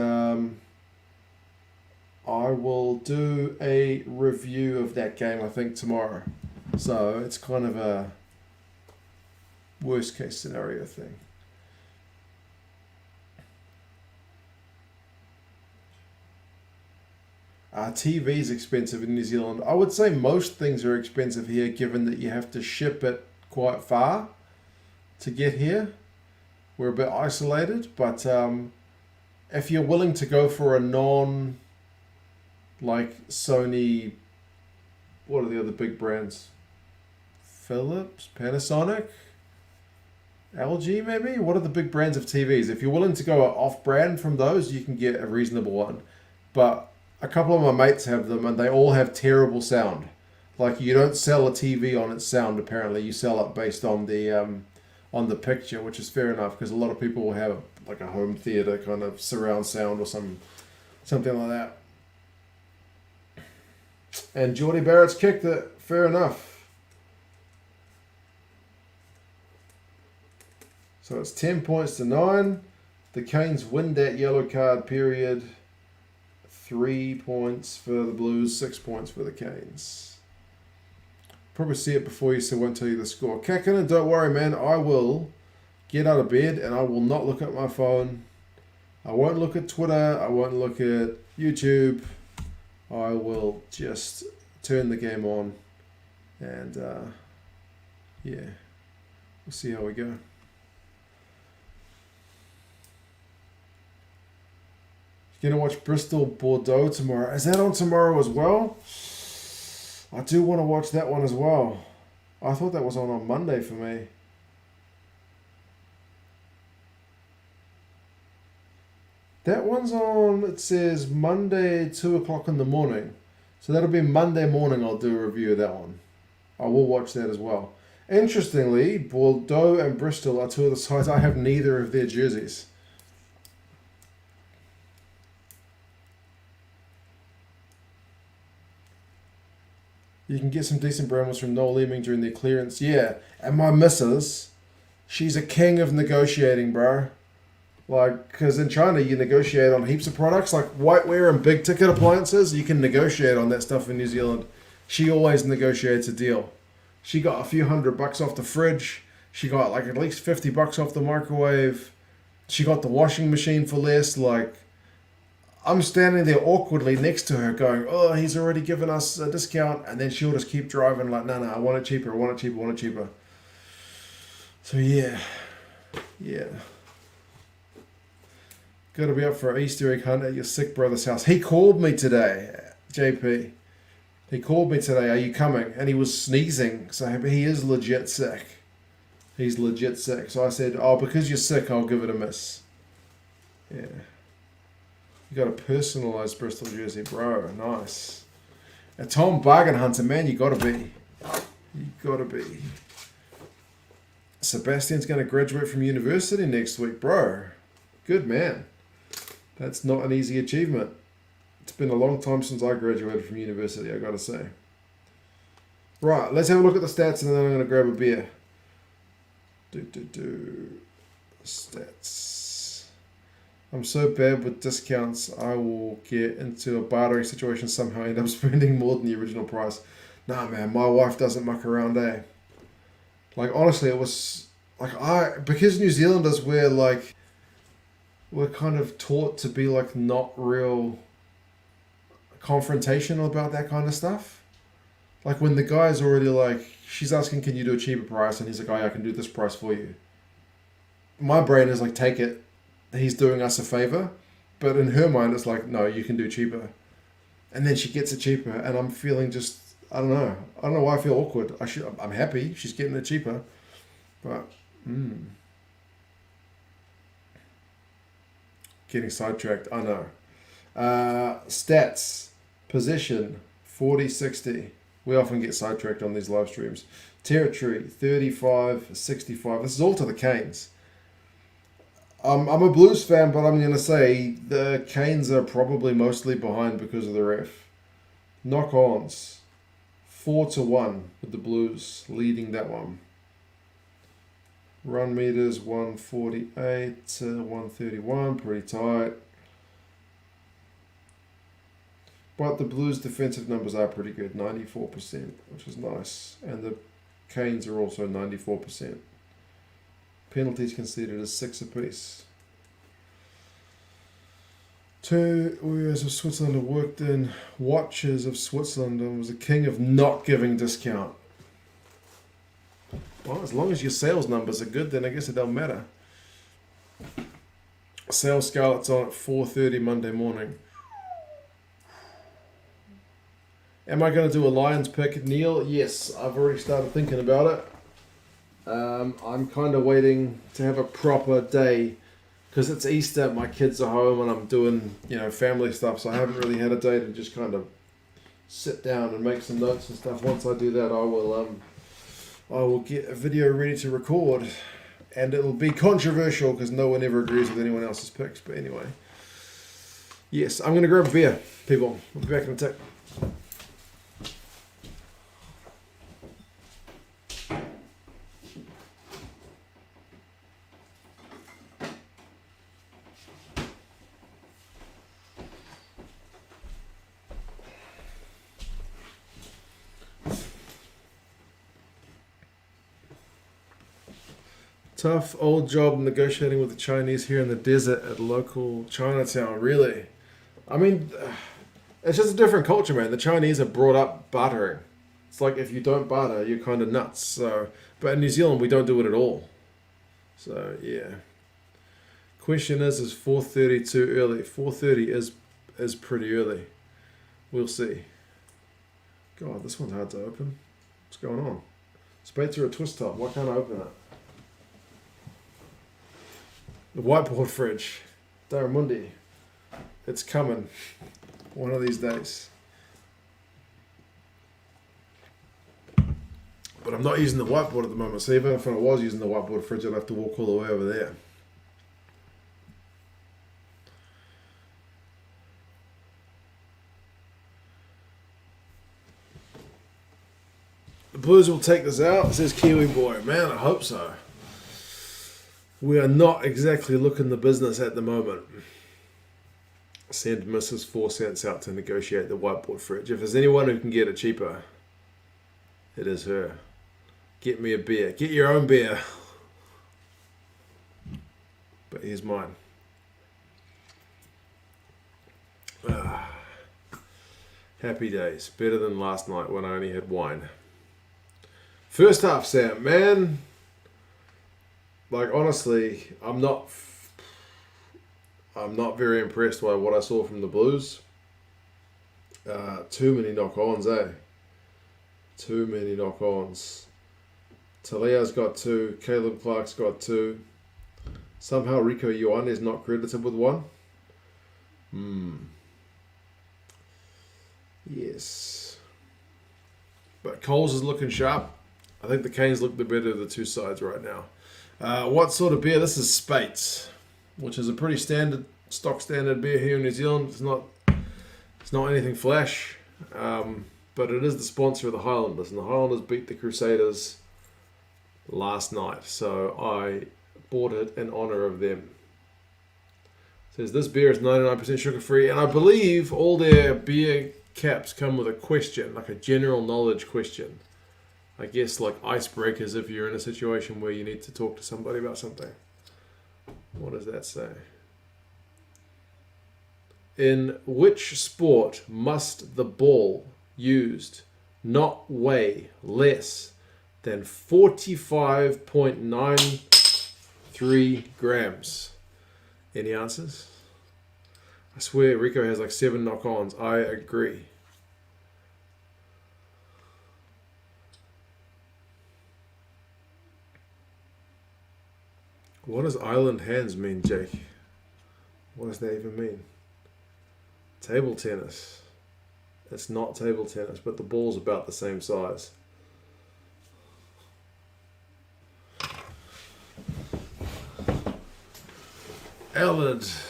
I will do a review of that game, I think, tomorrow. So it's kind of a worst case scenario thing. TV is expensive in New Zealand. I would say most things are expensive here, given that you have to ship it quite far to get here. We're a bit isolated, but if you're willing to go for a non, like Sony, what are the other big brands? Philips, Panasonic, LG maybe? What are the big brands of TVs? If you're willing to go off-brand from those, you can get a reasonable one. But a couple of my mates have them, and they all have terrible sound. Like, you don't sell a TV on its sound, apparently. You sell it based on the picture, which is fair enough, because a lot of people will have like a home theater kind of surround sound or something like that. And Geordie Barrett's kicked it. Fair enough. So it's 10 points to 9. The Canes win that yellow card period. 3 points for the Blues, 6 points for the Canes. Probably see it before you, so I won't tell you the score. Kakinen, don't worry, man. I will get out of bed and I will not look at my phone. I won't look at Twitter. I won't look at YouTube. I will just turn the game on and, yeah, we'll see how we go. Going to watch Bristol Bordeaux tomorrow. Is that on tomorrow as well? I do want to watch that one as well. I thought that was on Monday for me. That one's on, it says Monday, 2 o'clock in the morning. So that'll be Monday morning I'll do a review of that one. I will watch that as well. Interestingly, Bordeaux and Bristol are two of the sides. I have neither of their jerseys. You can get some decent brown from Noel Leeming during their clearance. Yeah, and my missus, she's a king of negotiating, bro. Like, because in China, you negotiate on heaps of products, like whiteware and big ticket appliances. You can negotiate on that stuff in New Zealand. She always negotiates a deal. She got a few $100 off the fridge. She got like at least $50 off the microwave. She got the washing machine for less. Like, I'm standing there awkwardly next to her going, oh, he's already given us a discount. And then she'll just keep driving like, no, I want it cheaper, I want it cheaper, I want it cheaper. So, yeah. Got to be up for an Easter egg hunt at your sick brother's house. He called me today, JP. He called me today, are you coming? And he was sneezing, so he is legit sick. He's legit sick. So I said, oh, because you're sick, I'll give it a miss. Yeah. You got a personalised Bristol jersey, bro. Nice. A Tom Bargain Hunter, man, you got to be. You got to be. Sebastian's going to graduate from university next week, bro. Good man. That's not an easy achievement. It's been a long time since I graduated from university, I got to say. Right, let's have a look at the stats and then I'm going to grab a beer. Stats. I'm so bad with discounts, I will get into a bartering situation somehow, end up spending more than the original price. Nah, man, my wife doesn't muck around, eh? Like, honestly, it was, like, because New Zealanders, we're kind of taught to be, like, not real confrontational about that kind of stuff. Like, when the guy's already, like, she's asking, can you do a cheaper price? And he's like, oh, yeah, I can do this price for you. My brain is like, take it. he's doing us a favour. But in her mind, it's like, no, you can do cheaper. And then she gets it cheaper, and I'm feeling just, I don't know why I feel awkward. I'm happy she's getting it cheaper, but getting sidetracked. I know. Stats, possession, 40-60. We often get sidetracked on these live streams. Territory, 35-65. This is all to the Canes. I'm a Blues fan, but I'm going to say the Canes are probably mostly behind because of the ref. Knock-ons, 4-1 with the Blues leading that one. Run meters, 148 to 131, pretty tight. But the Blues' defensive numbers are pretty good, 94%, which is nice. And the Canes are also 94%. Penalties conceded is 6 apiece. 2 Warriors of Switzerland have worked in Watches of Switzerland and was a king of not giving discount. Well, as long as your sales numbers are good, then I guess it don't matter. Sales Scarlet's on at 4:30 Monday morning. Am I going to do a Lions pick, Neil? Yes, I've already started thinking about it. I'm kind of waiting to have a proper day because it's Easter, my kids are home and I'm doing, family stuff, so I haven't really had a day to just kind of sit down and make some notes and stuff. Once I do that, I will get a video ready to record, and it'll be controversial because no one ever agrees with anyone else's picks, but anyway. Yes, I'm going to grab a beer, people. I'll be back in a tick. Tough old job negotiating with the Chinese here in the desert at local Chinatown, really. I mean, it's just a different culture, man. The Chinese are brought up bartering. It's like if you don't barter, you're kind of nuts. So, but in New Zealand, we don't do it at all. So, yeah. Question is 4:30 too early? 4:30 is pretty early. We'll see. God, this one's hard to open. What's going on? Spades are a twist top. Why can't I open it? The whiteboard fridge. Darramundi. It's coming. One of these days. But I'm not using the whiteboard at the moment. So even if I was using the whiteboard fridge, I'd have to walk all the way over there. The Blues will take this out. It says Kiwi Boy. Man, I hope so. We are not exactly looking the business at the moment. Send Mrs. 4 cents out to negotiate the whiteboard fridge. If there's anyone who can get it cheaper, it is her. Get me a beer. Get your own beer. But here's mine. Happy days. Better than last night when I only had wine. First half, Sam. Man, like honestly, I'm not very impressed by what I saw from the Blues. Too many knock-ons, Too many knock-ons. Talia's got 2. Caleb Clark's got 2. Somehow Rico Yuan is not credited with 1. Yes. But Coles is looking sharp. I think the Canes look the better of the two sides right now. What sort of beer? This is Spates, which is a pretty stock standard beer here in New Zealand. It's not anything flash, but it is the sponsor of the Highlanders, and the Highlanders beat the Crusaders last night, so I bought it in honor of them. It says this beer is 99% sugar free, and I believe all their beer caps come with a question, like a general knowledge question. I guess like icebreakers if you're in a situation where you need to talk to somebody about something. What does that say? In which sport must the ball used not weigh less than 45.93 grams? Any answers? I swear Rico has like 7 knock-ons. I agree. What does island hands mean, Jake? What does that even mean? Table tennis. It's not table tennis, but the ball's about the same size. Alad.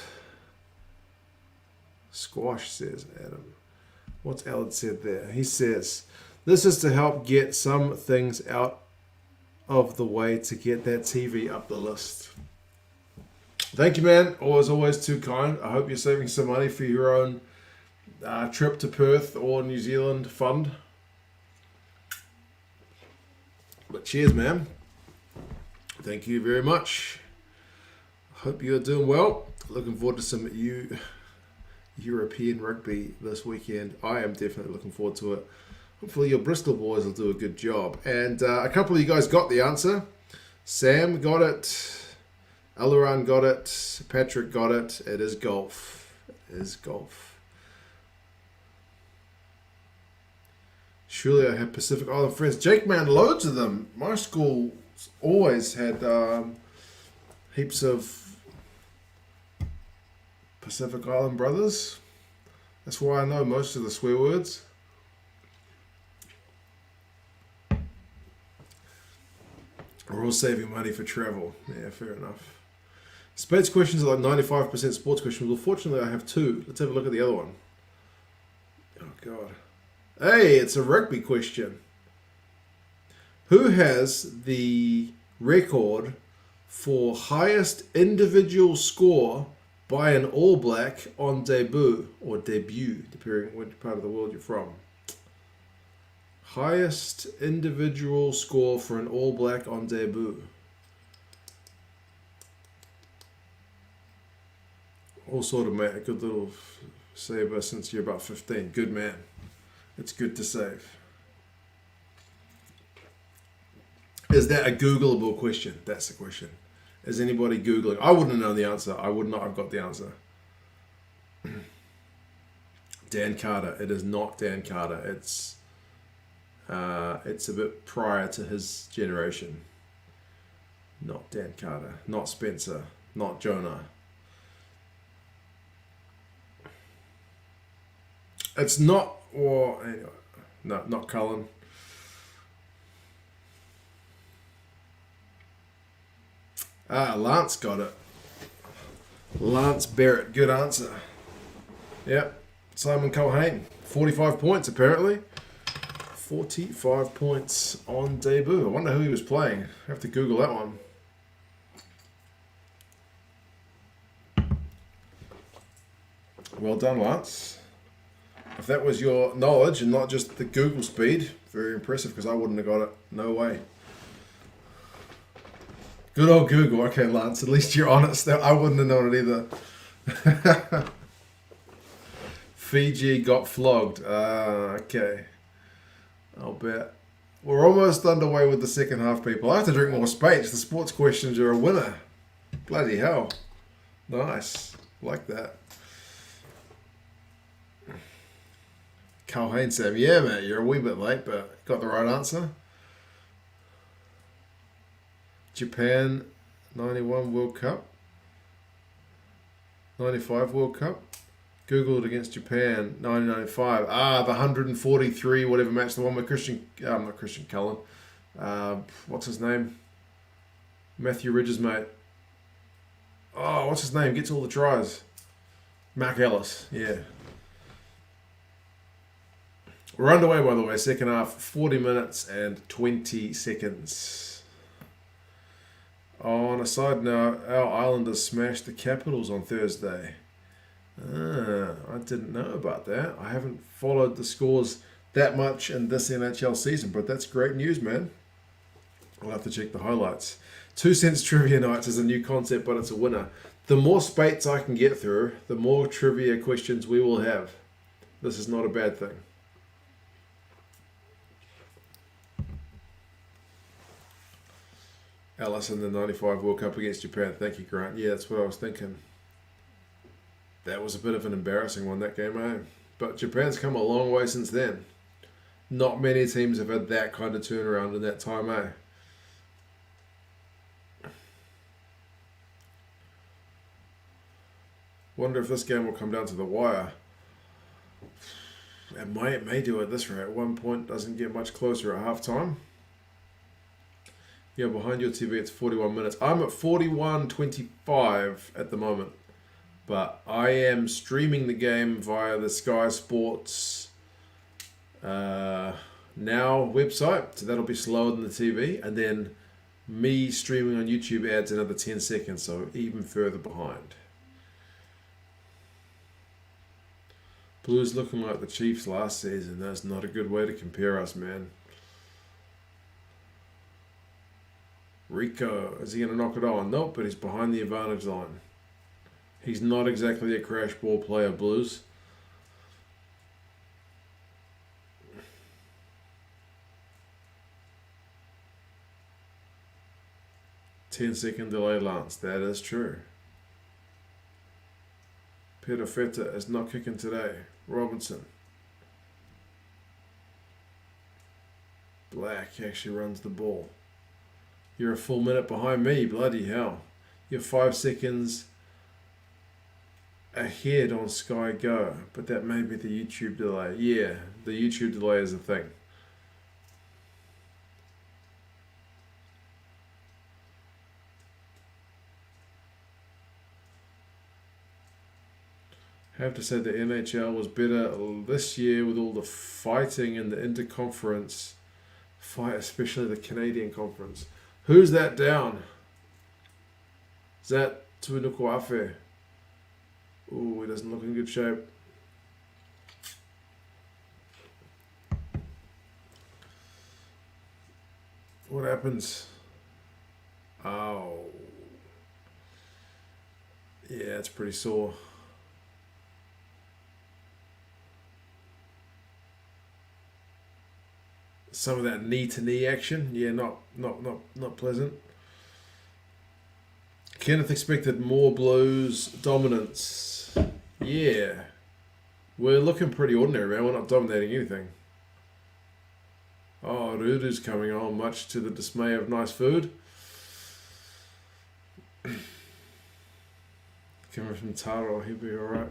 Squash, says Adam. What's Alad said there? He says, this is to help get some things out of the way to get that TV up the list. Thank you, man. Always too kind. I hope you're saving some money for your own trip to Perth or New Zealand fund. But cheers, man. Thank you very much. Hope you're doing well. Looking forward to some European rugby this weekend. I am definitely looking forward to it. Hopefully your Bristol boys will do a good job. And a couple of you guys got the answer. Sam got it. Alaran got it. Patrick got it. It is golf. It is golf. Surely I have Pacific Island friends. Jake, man, loads of them. My school always had heaps of Pacific Island brothers. That's why I know most of the swear words. We're all saving money for travel. Yeah, fair enough. Spades questions are like 95% sports questions. Well, fortunately, I have 2. Let's have a look at the other one. Oh, God. Hey, it's a rugby question. Who has the record for highest individual score by an All Black on debut, or debut, depending which part of the world you're from? Highest individual score for an All Black on debut. All sort of, mate. A good little saver since you're about 15. Good man. It's good to save. Is that a Googleable question? That's the question. Is anybody Googling? I wouldn't know the answer. I would not have got the answer. Dan Carter. It is not Dan Carter. It's a bit prior to his generation. Not Dan Carter. Not Spencer. Not Jonah. It's not, or anyway, no, not Cullen. Lance got it. Lance Barrett, good answer. Yep, Simon Culhane, 45 points apparently. 45 points on debut. I wonder who he was playing. I have to Google that one. Well done, Lance. If that was your knowledge and not just the Google speed, very impressive, because I wouldn't have got it. No way. Good old Google. Okay, Lance, at least you're honest. I wouldn't have known it either. Fiji got flogged. Okay. I'll bet. We're almost underway with the second half, people. I have to drink more Spates. The sports questions are a winner. Bloody hell. Nice. Like that. Culhane Sam, yeah, mate, you're a wee bit late, but got the right answer. Japan 91 World Cup. 95 World Cup. Googled against Japan 1995. The 143 whatever match, the one with not Christian Cullen. What's his name? Matthew Ridge's mate. Oh, what's his name? Gets all the tries. Mark Ellis, yeah. We're underway, by the way, second half, 40 minutes and 20 seconds. On a side note, our Islanders smashed the Capitals on Thursday. I didn't know about that. I haven't followed the scores that much in this NHL season, but that's great news, man. I'll have to check the highlights. 2 cents trivia nights is a new concept, but it's a winner. The more Spates I can get through, the more trivia questions we will have. This is not a bad thing. Alice in the 95 World Cup against Japan. Thank you, Grant. Yeah, that's what I was thinking. That was a bit of an embarrassing one, that game, eh? But Japan's come a long way since then. Not many teams have had that kind of turnaround in that time, eh? Wonder if this game will come down to the wire. It may do at this rate. 1 point doesn't get much closer at half time. Yeah, behind your TV it's 41 minutes. I'm at 41:25 at the moment. But I am streaming the game via the Sky Sports Now website. So that'll be slower than the TV. And then me streaming on YouTube adds another 10 seconds. So even further behind. Blues looking like the Chiefs last season. That's not a good way to compare us, man. Rico, is he going to knock it on? Nope, but he's behind the advantage line. He's not exactly a crash ball player, Blues. Ten-second delay, Lance. That is true. Peter Feta is not kicking today. Robinson. Black actually runs the ball. You're a full minute behind me. Bloody hell. You're 5 seconds ahead on Sky Go. But that may be the YouTube delay. Yeah, the YouTube delay is a thing. I have to say the NHL was better this year with all the fighting and the interconference fight, especially the Canadian conference. Who's that down? Is that Tuinukuafe? Ooh, he doesn't look in good shape. What happens? Oh. Yeah, it's pretty sore. Some of that knee-to-knee action, yeah, not pleasant. Kenneth expected more Blues dominance. Yeah, we're looking pretty ordinary, man. We're not dominating anything. Oh, Rudu's coming on, much to the dismay of nice food. Coming from Taro, he'll be alright.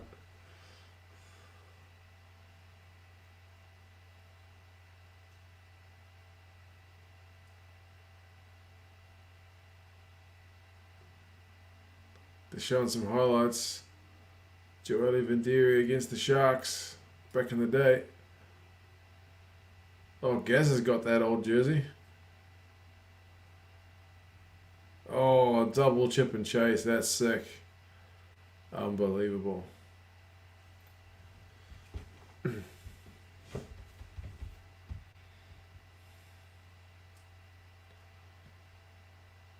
They're showing some highlights. Joely Vendiri against the Sharks back in the day. Oh, Gaz has got that old jersey. Oh, double chip and chase. That's sick. Unbelievable.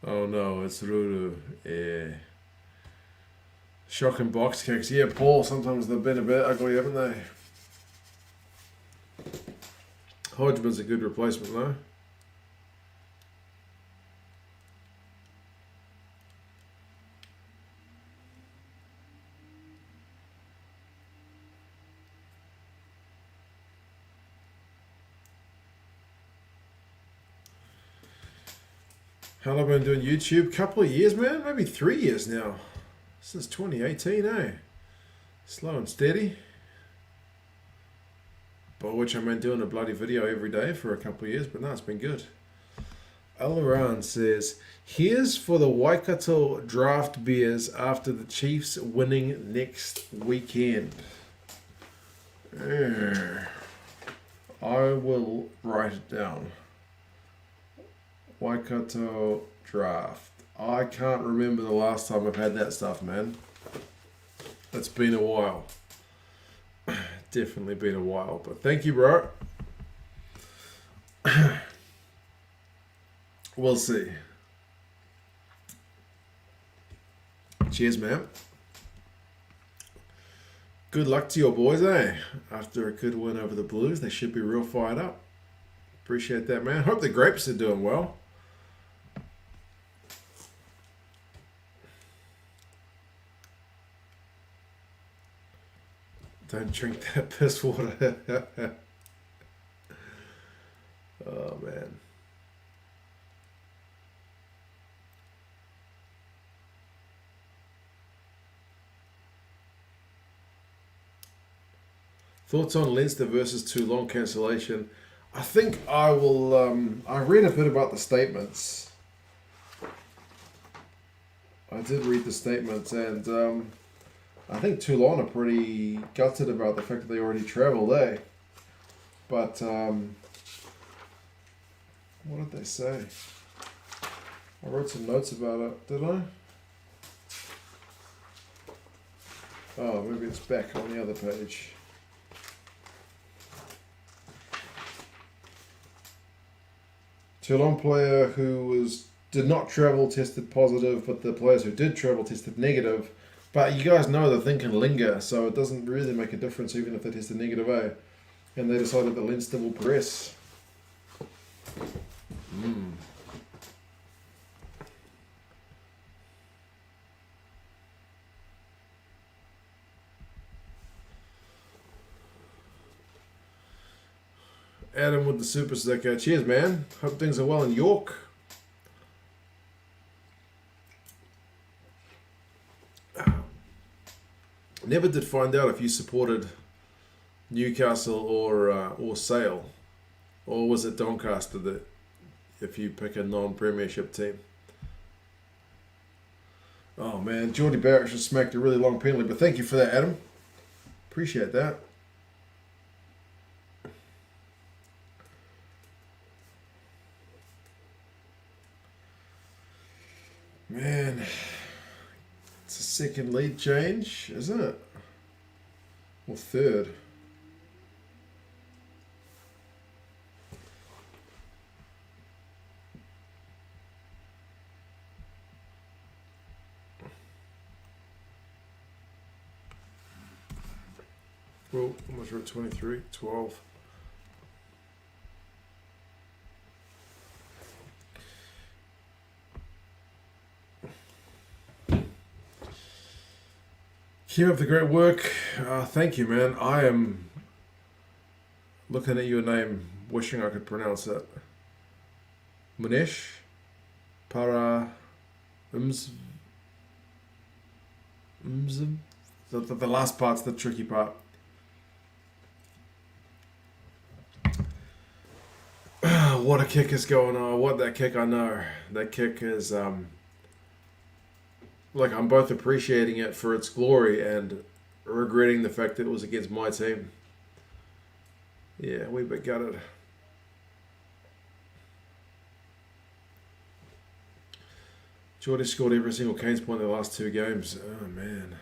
Oh no, it's Ruru. Yeah. Shocking box kicks. Yeah, Paul, sometimes they've been a bit ugly, haven't they? Hodgman's a good replacement, though. How long have I been doing YouTube? Couple of years, man. Maybe 3 years now. Since 2018, eh? Slow and steady. By which I mean doing a bloody video every day for a couple of years, but no, it's been good. Alaran says, here's for the Waikato draft beers after the Chiefs winning next weekend. I will write it down. Waikato draft. I can't remember the last time I've had that stuff, man. It's been a while. Definitely been a while. But thank you, bro. We'll see. Cheers, man. Good luck to your boys, eh? After a good win over the Blues, they should be real fired up. Appreciate that, man. Hope the grapes are doing well. Don't drink that piss water. Oh, man. Thoughts on Leinster versus Toulon cancellation? I think I will. I read a bit about the statements. I did read the statements, and I think Toulon are pretty gutted about the fact that they already travelled, eh? But what did they say? I wrote some notes about it, did I? Oh, maybe it's back on the other page. Toulon player who did not travel tested positive, but the players who did travel tested negative. But you guys know the thing can linger, so it doesn't really make a difference even if they tested negative, eh? And they decided that Leinster will progress. Adam with the super sticker. Cheers, man. Hope things are well in York. Never did find out if you supported Newcastle or Sale, or was it Doncaster that if you pick a non-premiership team? Oh man, Geordie Barrett just smacked a really long penalty, but thank you for that, Adam. Appreciate that. Man, it's a second lead change, isn't it? Or third? Well, how much are at 23? 12. Keep up the great work. Thank you, man. I am looking at your name, wishing I could pronounce it. Munish Para the last part's the tricky part. What a kick is going on. What that kick, I know. That kick is like I'm both appreciating it for its glory and regretting the fact that it was against my team. Yeah, we bit gutted. Geordie scored every single Canes point in the last 2 games. Oh, man.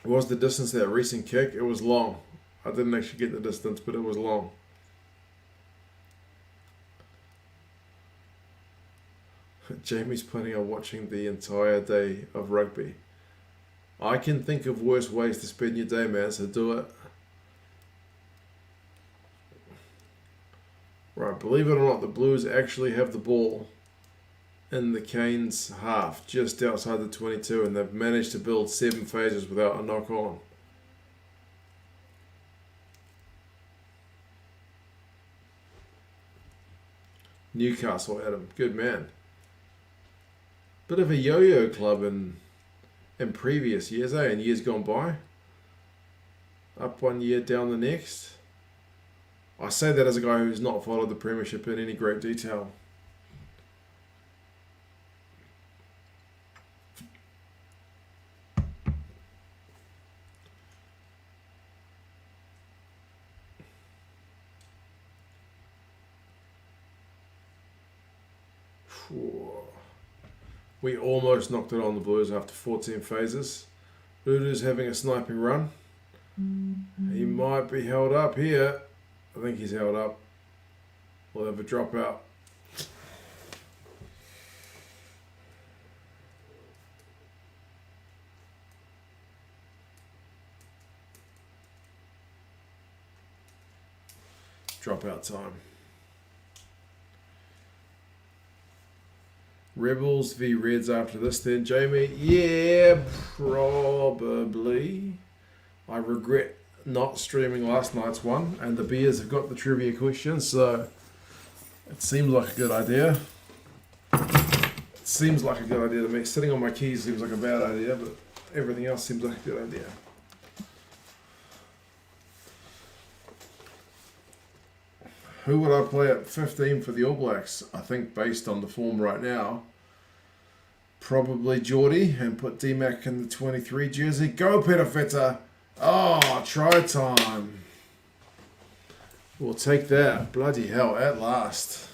What was the distance of that recent kick? It was long. I didn't actually get the distance, but it was long. Jamie's planning on watching the entire day of rugby. I can think of worse ways to spend your day, man, so do it. Right, believe it or not, the Blues actually have the ball in the Canes half, just outside the 22, and they've managed to build 7 phases without a knock on. Newcastle, Adam. Good man. Bit of a yo-yo club in previous years, eh? In years gone by. Up one year, down the next. I say that as a guy who's not followed the Premiership in any great detail. We almost knocked it on the Blues after 14 phases. Udu's having a sniping run. He might be held up here. I think he's held up. We'll have a dropout. Dropout time. Rebels v Reds after this then, Jamie. Yeah, probably. I regret not streaming last night's one, and the Bears have got the trivia questions, so it seems like a good idea. It seems like a good idea to me. Sitting on my keys seems like a bad idea, but everything else seems like a good idea. Who would I play at 15 for the All Blacks? I think based on the form right now, probably Geordie, and put D-Mac in the 23 jersey. Go Peter Fitter! Oh, try time. We'll take that. Bloody hell, at last.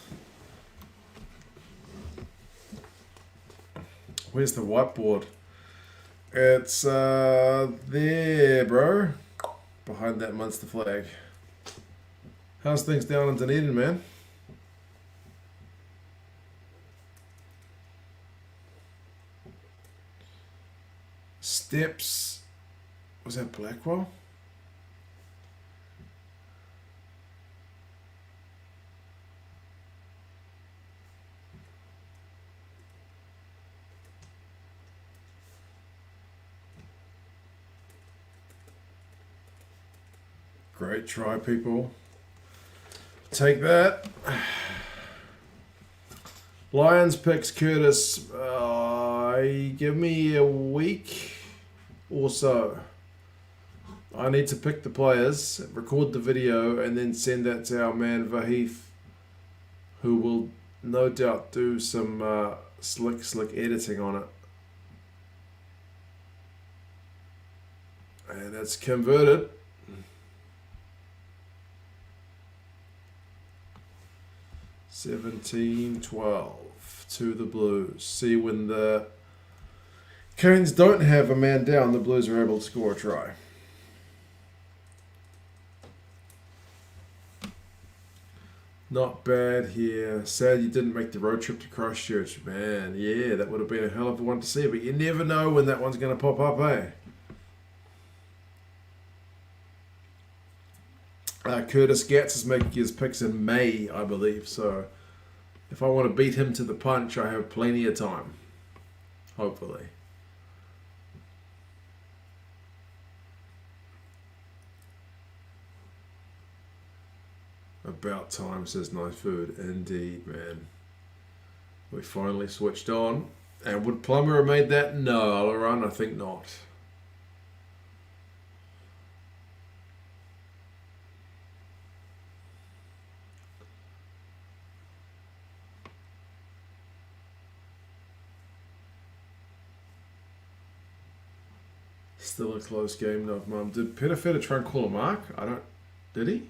Where's the whiteboard? It's there, bro. Behind that Munster flag. How's things down in Dunedin, man? Steps. Was that Blackwell? Great try, people. Take that. Lions picks Curtis. Give me a week or so. I need to pick the players, record the video, and then send that to our man Vahif, who will no doubt do some slick editing on it. And it's converted. $17-12 to the Blues. See, when the Canes don't have a man down, the Blues are able to score a try. Not bad here. Sad you didn't make the road trip to Christchurch. Man, yeah, that would have been a hell of a one to see, but you never know when that one's going to pop up, eh? Curtis Gatz is making his picks in May, I believe, so if I want to beat him to the punch, I have plenty of time. Hopefully. About time, says Nice Food. Indeed, man. We finally switched on. And would Plummer have made that? No, Alaran, I think not. Still a close game, no, Mum. Did Peter Feta try and call a mark? I don't... Did he?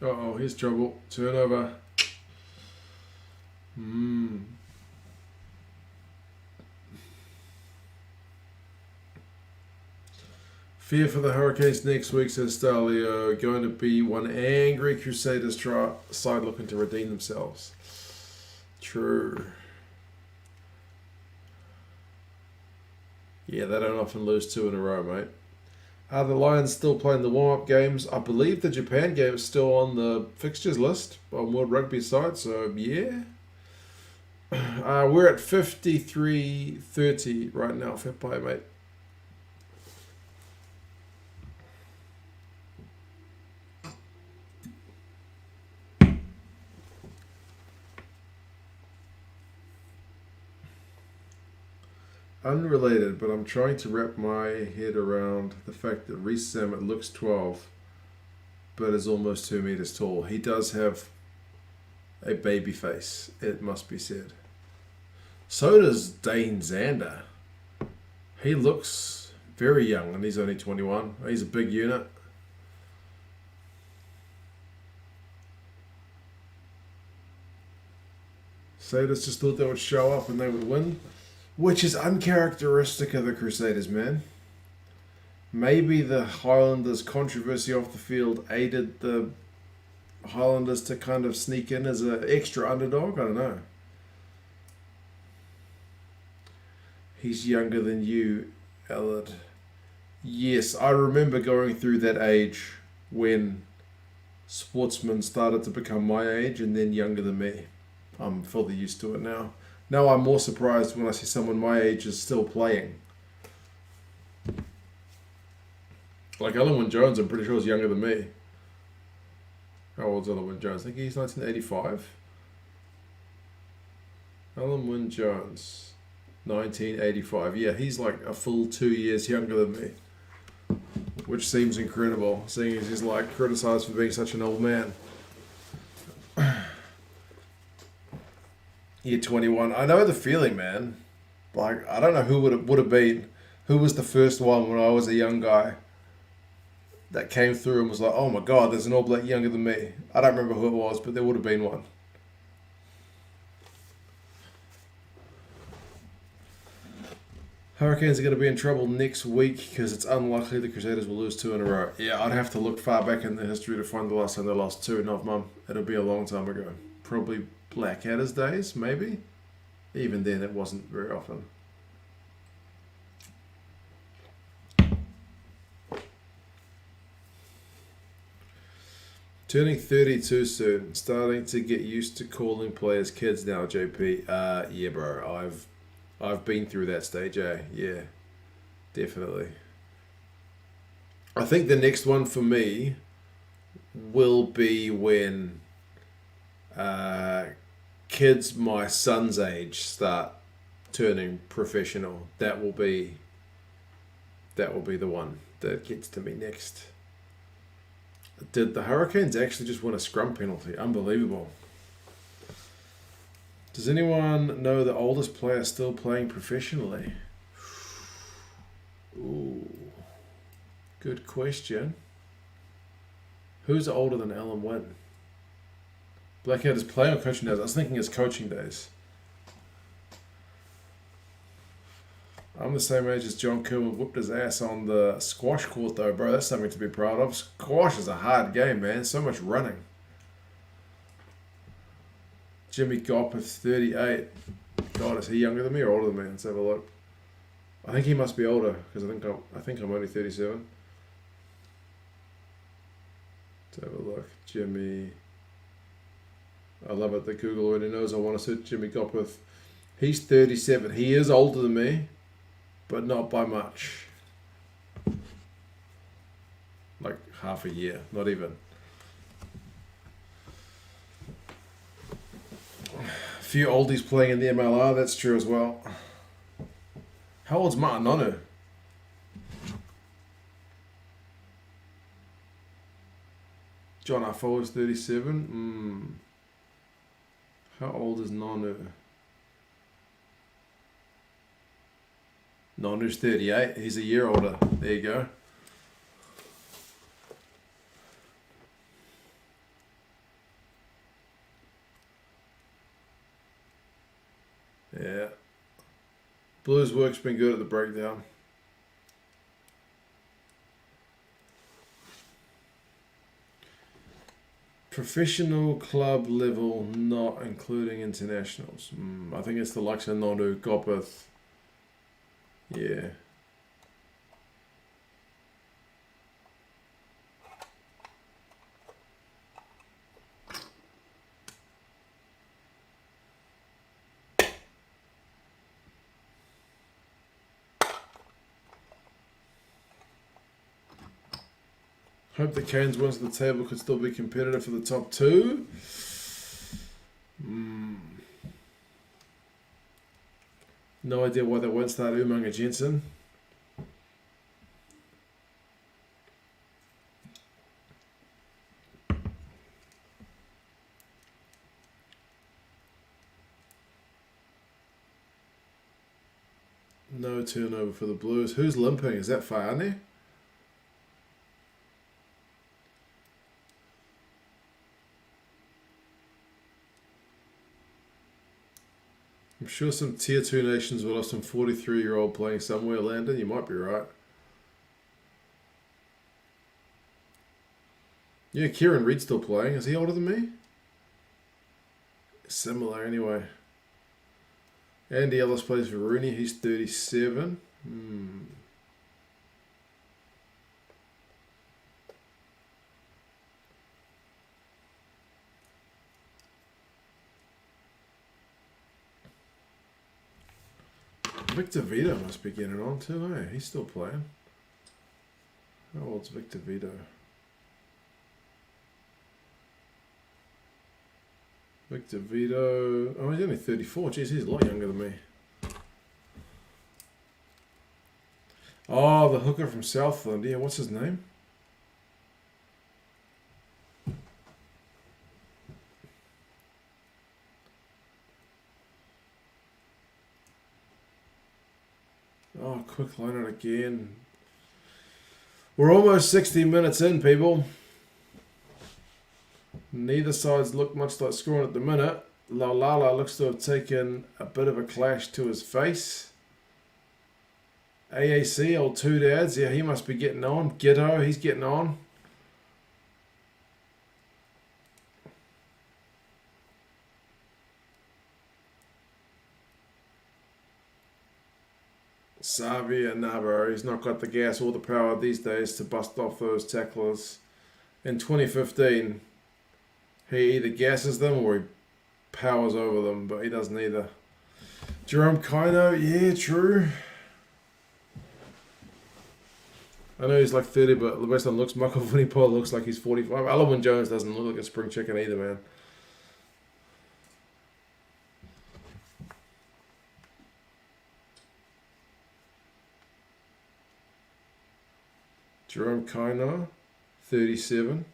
Uh-oh, here's trouble. Turnover. Fear for the Hurricanes next week, says Stalio. Going to be one angry Crusaders side looking to redeem themselves. True. Yeah, they don't often lose 2 in a row, mate. Are the Lions still playing the warm-up games? I believe the Japan game is still on the fixtures list on World Rugby side, so yeah. We're at 53-30 right now. Fair play, mate. Unrelated, but I'm trying to wrap my head around the fact that Reece Zammit looks 12, but is almost 2 meters tall. He does have a baby face, it must be said. So does Dane Zander. He looks very young, and he's only 21. He's a big unit. Crusaders just thought they would show up and they would win. Which is uncharacteristic of the Crusaders, man. Maybe the Highlanders' controversy off the field aided the Highlanders to kind of sneak in as an extra underdog. I don't know. He's younger than you, Allard. Yes, I remember going through that age when sportsmen started to become my age and then younger than me. I'm fully used to it now. Now I'm more surprised when I see someone my age is still playing. Like Alan Wynne Jones, I'm pretty sure is younger than me. How old's Alan Wynne Jones? I think he's 1985. Alan Wynne Jones, 1985. Yeah, he's like a full 2 years younger than me. Which seems incredible, seeing as he's like criticised for being such an old man. Year 21. I know the feeling, man. Like, I don't know who would have been. Who was the first one when I was a young guy that came through and was like, oh my God, there's an All Black younger than me. I don't remember who it was, but there would have been one. Hurricanes are going to be in trouble next week because it's unlikely the Crusaders will lose 2 in a row. Yeah, I'd have to look far back in the history to find the last time they lost 2. Not mum. It'll be a long time ago. Probably Blackadder's days, maybe. Even then, it wasn't very often. Turning 32 soon. Starting to get used to calling players kids now, JP. Yeah, bro. I've been through that stage, eh? Yeah, definitely. I think the next one for me will be when kids my son's age start turning professional. That will be the one that gets to me next. Did the Hurricanes actually just win a scrum penalty? Unbelievable. Does anyone know the oldest player still playing professionally? Ooh, good question. Who's older than Alan Wynne? Blackhead is playing or coaching days? I was thinking it's coaching days. I'm the same age as John Kerwin whooped his ass on the squash court though, bro. That's something to be proud of. Squash is a hard game, man. So much running. Jimmy Goppeth, 38. God, is he younger than me or older than me? Let's have a look. I think he must be older because I think I'm only 37. Let's have a look. Jimmy. I love it that Google already knows I want to search Jimmy Goppeth. He's 37. He is older than me, but not by much. Like half a year, not even. A few oldies playing in the MLR, that's true as well. How old's Martin Nonu? John Afo is 37. How old is Nonu? Nonu's 38. He's a year older. There you go. Yeah. Blues work's been good at the breakdown. Professional club level, not including internationals. I think it's the likes of Nonu, Goppeth. Yeah. Hope the Canes ones at the table could still be competitive for the top 2. No idea why they won't start Umaga Jensen. No turnover for the Blues. Who's limping? Is that Fayane? I'm sure some tier 2 nations will have some 43-year-old playing somewhere, Landon. You might be right. Yeah, Kieran Reid's still playing. Is he older than me? Similar, anyway. Andy Ellis plays for Rooney. He's 37. Victor Vito must be getting on too, eh? He's still playing. How old's Victor Vito? Victor Vito. Oh, he's only 34. Jeez, he's a lot younger than me. Oh, the hooker from Southland. Yeah, what's his name? Oh, quick line out again. We're almost 60 minutes in, people. Neither sides look much like scoring at the minute. Laulala looks to have taken a bit of a clash to his face. AAC, old two dads, yeah, he must be getting on. Ghetto, he's getting on. Savia, nah, bro, he's not got the gas or the power these days to bust off those tacklers. In 2015, he either gasses them or he powers over them, but he doesn't either. Jerome Kino, yeah, true. I know he's like 30, but the best one looks, Michael Vunipola looks like he's 45. Alwyn Jones doesn't look like a spring chicken either, man. Jerome Kino, 37.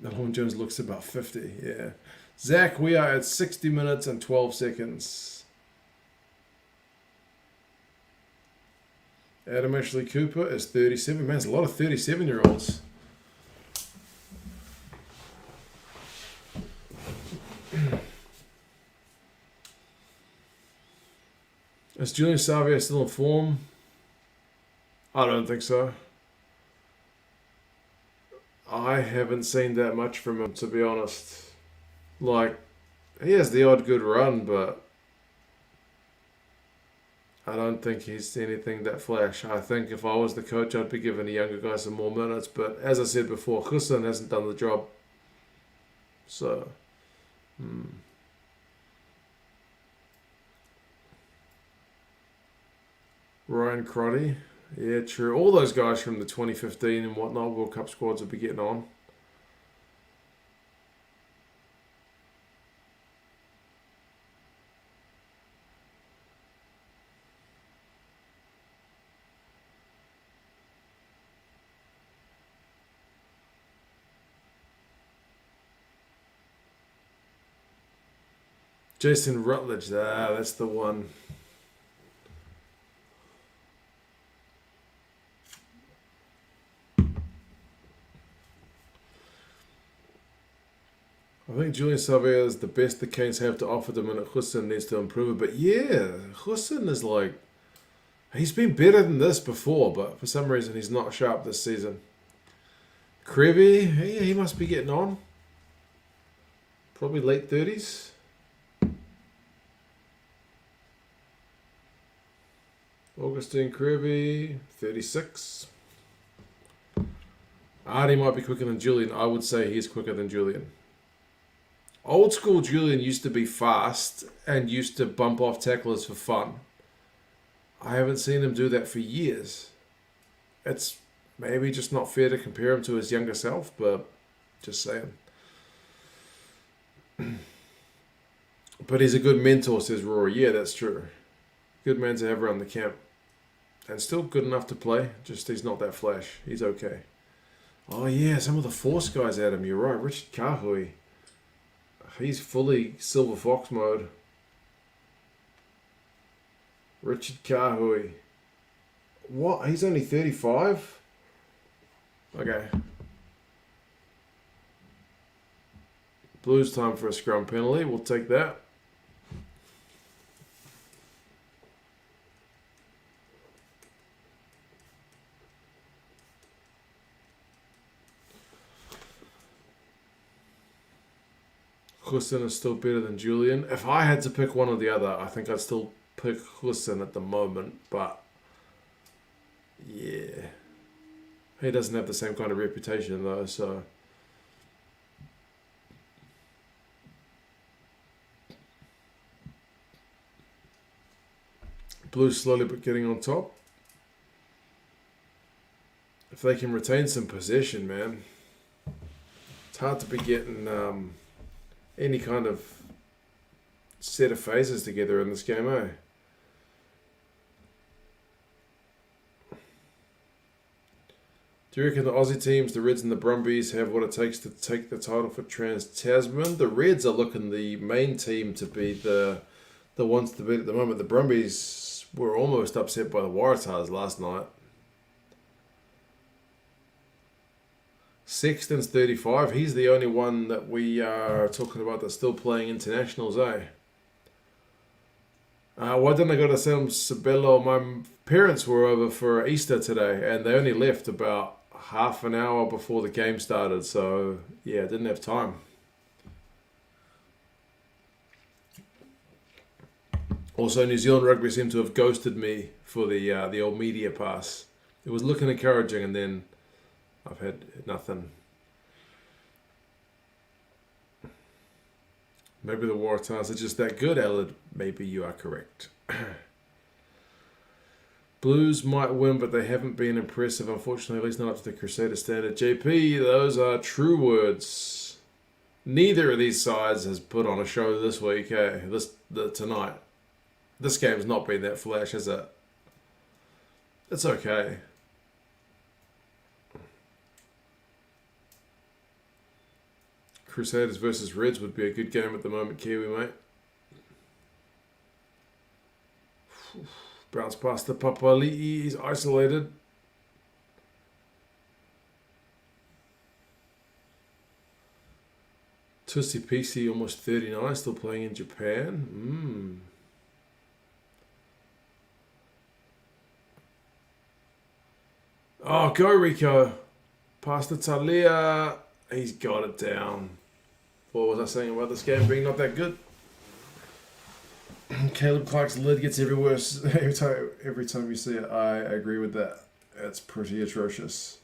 Alwyn Jones looks about 50, yeah. Zach, we are at 60 minutes and 12 seconds. Adam Ashley Cooper is 37. Man, there's a lot of 37-year-olds. Is Julian Savia still in form? I don't think so. I haven't seen that much from him, to be honest. Like, he has the odd good run, but I don't think he's anything that flash. I think if I was the coach, I'd be giving the younger guys some more minutes. But as I said before, Hussein hasn't done the job. So, Ryan Crotty. Yeah, true. All those guys from the 2015 and whatnot World Cup squads will be getting on. Jason Rutledge, that's the one. I think Julian Savia is the best the Canes have to offer them, and Hussein needs to improve it. But yeah, Hussein is like, he's been better than this before, but for some reason he's not sharp this season. Krevy, yeah, he must be getting on. Probably late 30s. Augustine Krevy, 36. Artie might be quicker than Julian. I would say he's quicker than Julian. Old school Julian used to be fast and used to bump off tacklers for fun. I haven't seen him do that for years. It's maybe just not fair to compare him to his younger self, but just saying. But he's a good mentor, says Rory. Yeah, that's true. Good man to have around the camp. And still good enough to play, just he's not that flash. He's okay. Oh yeah, some of the Force guys at him, you're right. Richard Kahui. He's fully Silver Fox mode. Richard Kahui. What? He's only 35? Okay. Blues time for a scrum penalty. We'll take that. Hussein is still better than Julian. If I had to pick one or the other, I think I'd still pick Hussein at the moment. But yeah, he doesn't have the same kind of reputation though. So Blues slowly but getting on top. If they can retain some possession, man, it's hard to be getting any kind of set of phases together in this game, eh? Do you reckon the Aussie teams, the Reds and the Brumbies, have what it takes to take the title for Trans-Tasman? The Reds are looking the main team to be the ones to beat at the moment. The Brumbies were almost upset by the Waratahs last night. Sexton's 35. He's the only one that we are talking about that's still playing internationals, eh? Why didn't I go to San Sabello? My parents were over for Easter today, and they only left about half an hour before the game started. So, yeah, I didn't have time. Also, New Zealand Rugby seemed to have ghosted me for the old media pass. It was looking encouraging, and then I've had nothing. Maybe the Waratahs are just that good, Alad. Maybe you are correct. Blues might win, but they haven't been impressive, unfortunately, at least not up to the Crusader standard. JP, those are true words. Neither of these sides has put on a show this week, tonight. This game's not been that flash, has it? It's okay. Crusaders versus Reds would be a good game at the moment, Kiwi, mate. Bounce past the Papali'i. He's isolated. Tusipisi, almost 39, still playing in Japan. Oh, go Rico. Past the Talia. He's got it down. What was I saying about this game being not that good? Caleb Clark's lid gets every worse every time you see it. I agree with that. It's pretty atrocious.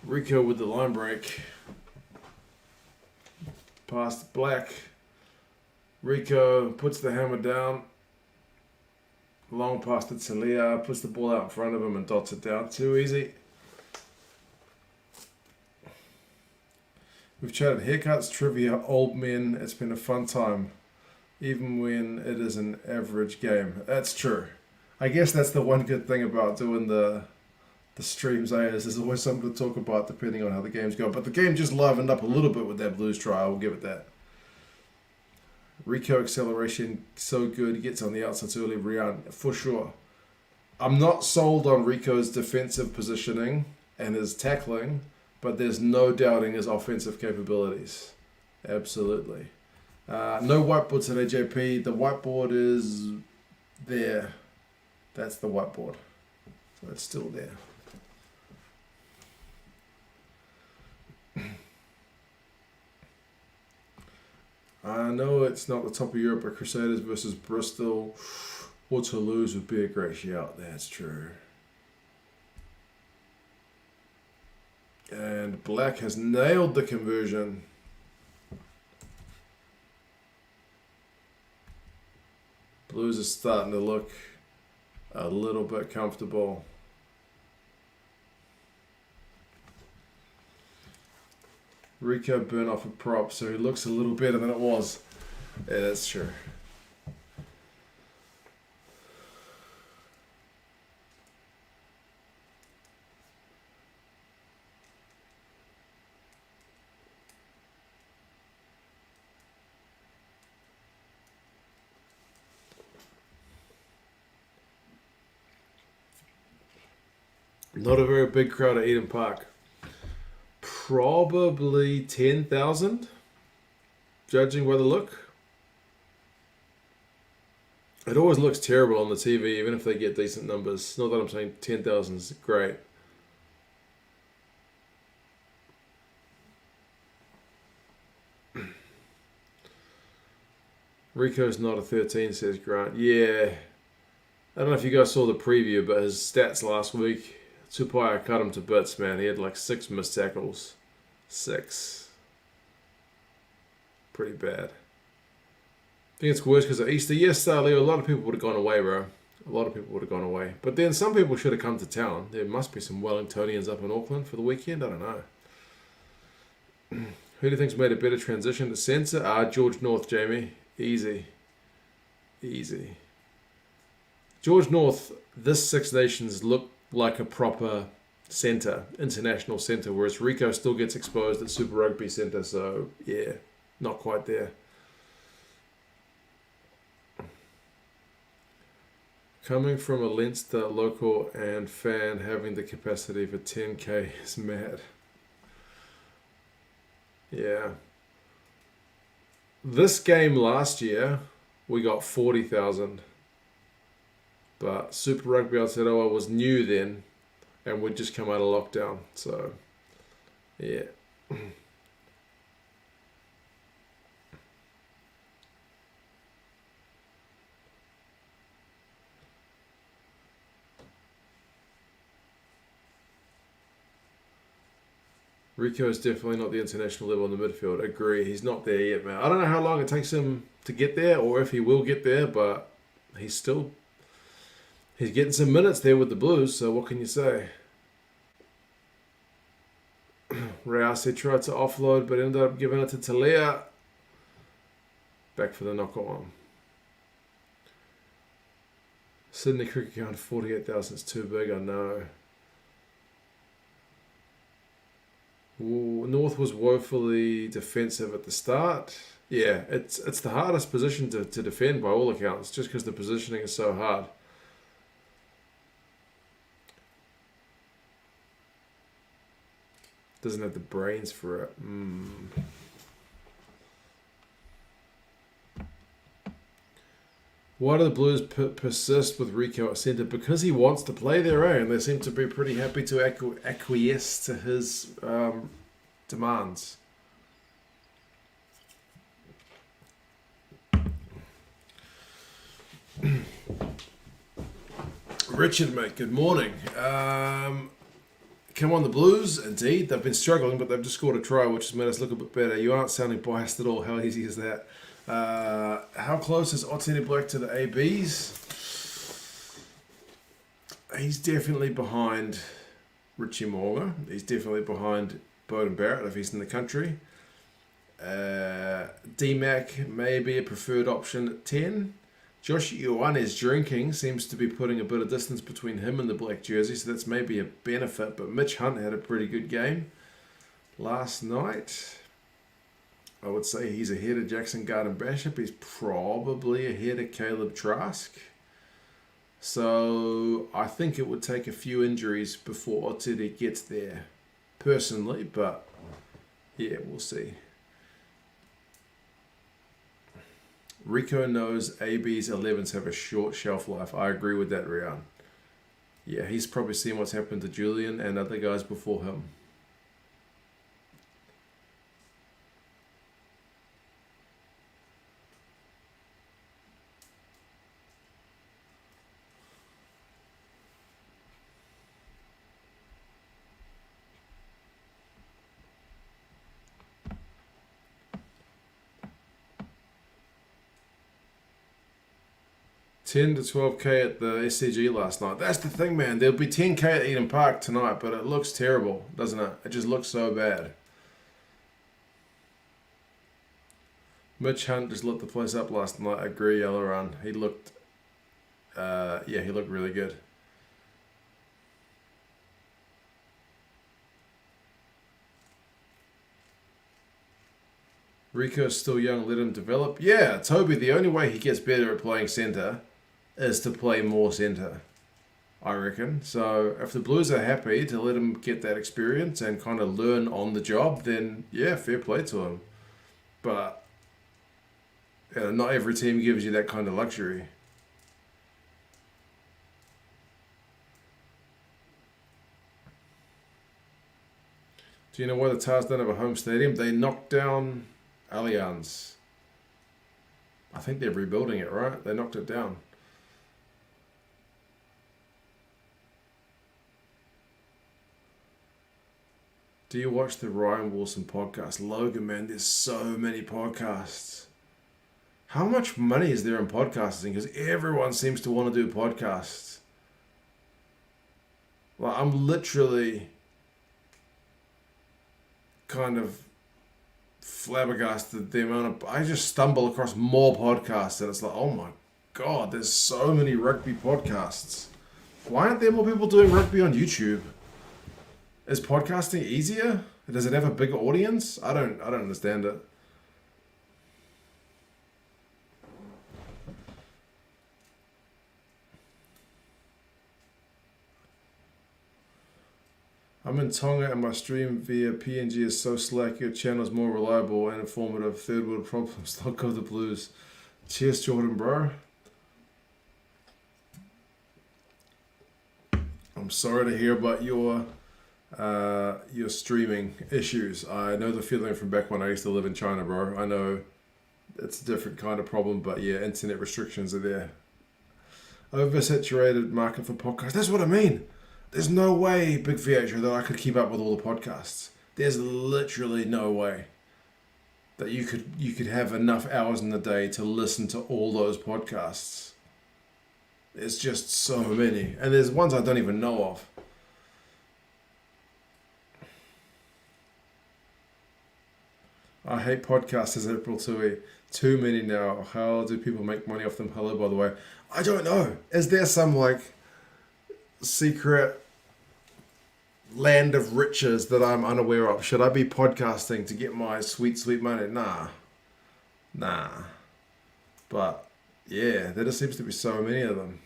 Rico with the line break. Past Black. Rico puts the hammer down. Long pass to Talia. Puts the ball out in front of him and dots it down. Too easy. We've chatted haircuts, trivia, old men. It's been a fun time, even when it is an average game. That's true. I guess that's the one good thing about doing the streams, is there's always something to talk about depending on how the games go. But the game just livened up a little bit with that Blues try. I will give it that. Rico acceleration, so good. He gets on the outside early, Rian, for sure. I'm not sold on Rico's defensive positioning and his tackling, but there's no doubting his offensive capabilities. Absolutely. No whiteboard today, JP. The whiteboard is there. That's the whiteboard. So it's still there. I know it's not the top of Europe, but Crusaders versus Bristol or Toulouse would be a great shout. That's true. And Black has nailed the conversion. Blues are starting to look a little bit comfortable. Rico burnt off a prop, so he looks a little better than it was. Yeah, that's true. Not a very big crowd at Eden Park. Probably 10,000, judging by the look. It always looks terrible on the TV, even if they get decent numbers. Not that I'm saying 10,000 is great. Rico's not a 13, says Grant. Yeah. I don't know if you guys saw the preview, but his stats last week, Tupaia cut him to bits, man. He had like 6 missed tackles. 6. Pretty bad. I think it's worse because of Easter. Yes, Leo, a lot of people would have gone away, bro. A lot of people would have gone away. But then some people should have come to town. There must be some Wellingtonians up in Auckland for the weekend. I don't know. Who do you think's made a better transition to centre? George North, Jamie. Easy. George North, this Six Nations looked like a proper centre, international centre, whereas Rico still gets exposed at Super Rugby centre, so yeah, not quite there. Coming from a Leinster local and fan, having the capacity for 10k is mad. Yeah. This game last year, we got 40,000. But Super Rugby Aotearoa was new then, and we'd just come out of lockdown. So, yeah. Rico is definitely not the international level in the midfield. Agree. He's not there yet, man. I don't know how long it takes him to get there or if he will get there, but he's getting some minutes there with the Blues, so what can you say? Rease tried to offload, but ended up giving it to Talia. Back for the knock-on. Sydney cricket count 48,000 is too big, I know. Ooh, North was woefully defensive at the start. Yeah, it's the hardest position to defend by all accounts, just because the positioning is so hard. Doesn't have the brains for it. Why do the Blues persist with Rico at centre? Because he wants to play there, and they seem to be pretty happy to acquiesce to his demands. Richard, mate, good morning. Come on, the Blues, indeed. They've been struggling, but they've just scored a try, which has made us look a bit better. You aren't sounding biased at all. How easy is that? How close is Otene Black to the ABs? He's definitely behind Richie Morga. He's definitely behind Bowden Barrett if he's in the country. D-Mac may be a preferred option at 10. Josh Ioane's drinking seems to be putting a bit of distance between him and the black jersey, so that's maybe a benefit. But Mitch Hunt had a pretty good game last night. I would say he's ahead of Jackson Garden-Bishop. He's probably ahead of Caleb Trask. So I think it would take a few injuries before Otene gets there, personally. But yeah, we'll see. Rico knows AB's 11s have a short shelf life. I agree with that, Rian. Yeah, he's probably seen what's happened to Julian and other guys before him. $10 to $12K at the SCG last night. That's the thing, man. There'll be $10K at Eden Park tonight, but it looks terrible, doesn't it? It just looks so bad. Mitch Hunt just lit the place up last night. I agree, Yellow He looked, he looked really good. Rico's still young, let him develop. Yeah, Toby, the only way he gets better at playing centre is to play more centre, I reckon. So if the Blues are happy to let him get that experience and kind of learn on the job, then yeah, fair play to him. But not every team gives you that kind of luxury. Do you know why the Tars don't have a home stadium? They knocked down Allianz. I I think they're rebuilding it, right? They knocked it down. Do you watch the Ryan Wilson podcast? Logan, man, there's so many podcasts. How much money is there in podcasting? Because everyone seems to want to do podcasts. Well, I'm literally kind of flabbergasted the amount of... I just stumble across more podcasts and it's like, oh my God, there's so many rugby podcasts. Why aren't there more people doing rugby on YouTube? Is podcasting easier? Does it have a bigger audience? I don't understand it. I'm in Tonga and my stream via PNG is so slack. Your channel is more reliable and informative. Third world problems. Look of the blues. Cheers, Jordan, bro. I'm sorry to hear about your streaming issues. I know the feeling from back when I used to live in China, bro. I know it's a different kind of problem, but yeah, internet restrictions are there. Oversaturated market for podcasts. That's what I mean. There's no way, Big VH, that I could keep up with all the podcasts. There's literally no way that you could have enough hours in the day to listen to all those podcasts. There's just so many. And there's ones I don't even know of. I hate podcasts as April Tui. Too many now. How do people make money off them? Hello, by the way. I don't know. Is there some secret land of riches that I'm unaware of? Should I be podcasting to get my sweet, sweet money? Nah. But yeah, there just seems to be so many of them.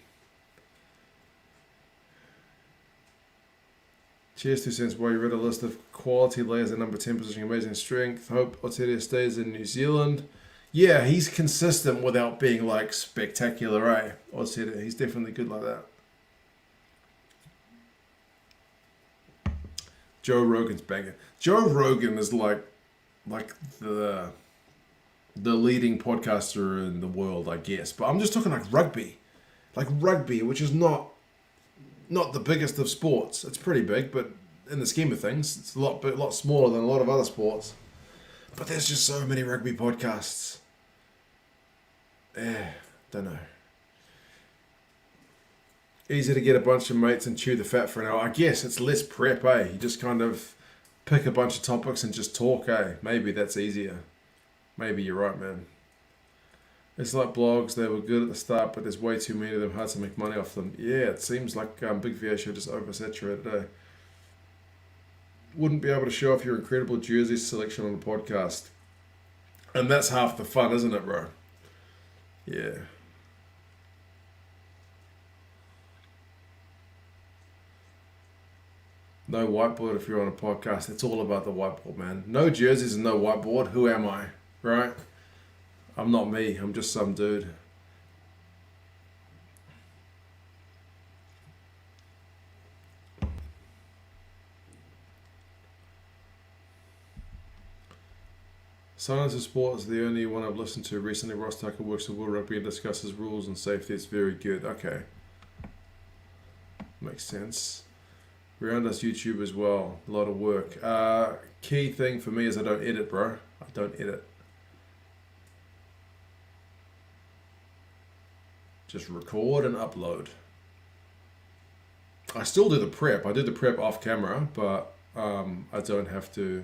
Cheers, 2 cents. While you read a list of quality layers at number 10 position, amazing strength. Hope Aotearoa stays in New Zealand. Yeah, he's consistent without being spectacular, eh? Aotearoa, he's definitely good like that. Joe Rogan's banging. Joe Rogan is like the leading podcaster in the world, I guess. But I'm just talking rugby. Rugby, which is not the biggest of sports. It's pretty big, but in the scheme of things, it's a lot smaller than a lot of other sports. But there's just so many rugby podcasts. Don't know. Easy to get a bunch of mates and chew the fat for an hour. I guess it's less prep, eh? You just kind of pick a bunch of topics and just talk, eh? Maybe that's easier. Maybe you're right, man. It's like blogs, they were good at the start, but there's way too many of them, hard to make money off them. Yeah, it seems like Big VA show just oversaturated, eh? Wouldn't be able to show off your incredible jersey selection on the podcast. And that's half the fun, isn't it, bro? Yeah. No whiteboard if you're on a podcast. It's all about the whiteboard, man. No jerseys and no whiteboard. Who am I, right? I'm not me. I'm just some dude. Silence of Sport is the only one I've listened to recently. Ross Tucker works with World Rugby and discusses rules and safety. It's very good. Okay. Makes sense. We're on this YouTube as well. A lot of work. Key thing for me is I don't edit, bro. I don't edit. Just record and upload. I still do the prep. I do the prep off camera, but I don't have to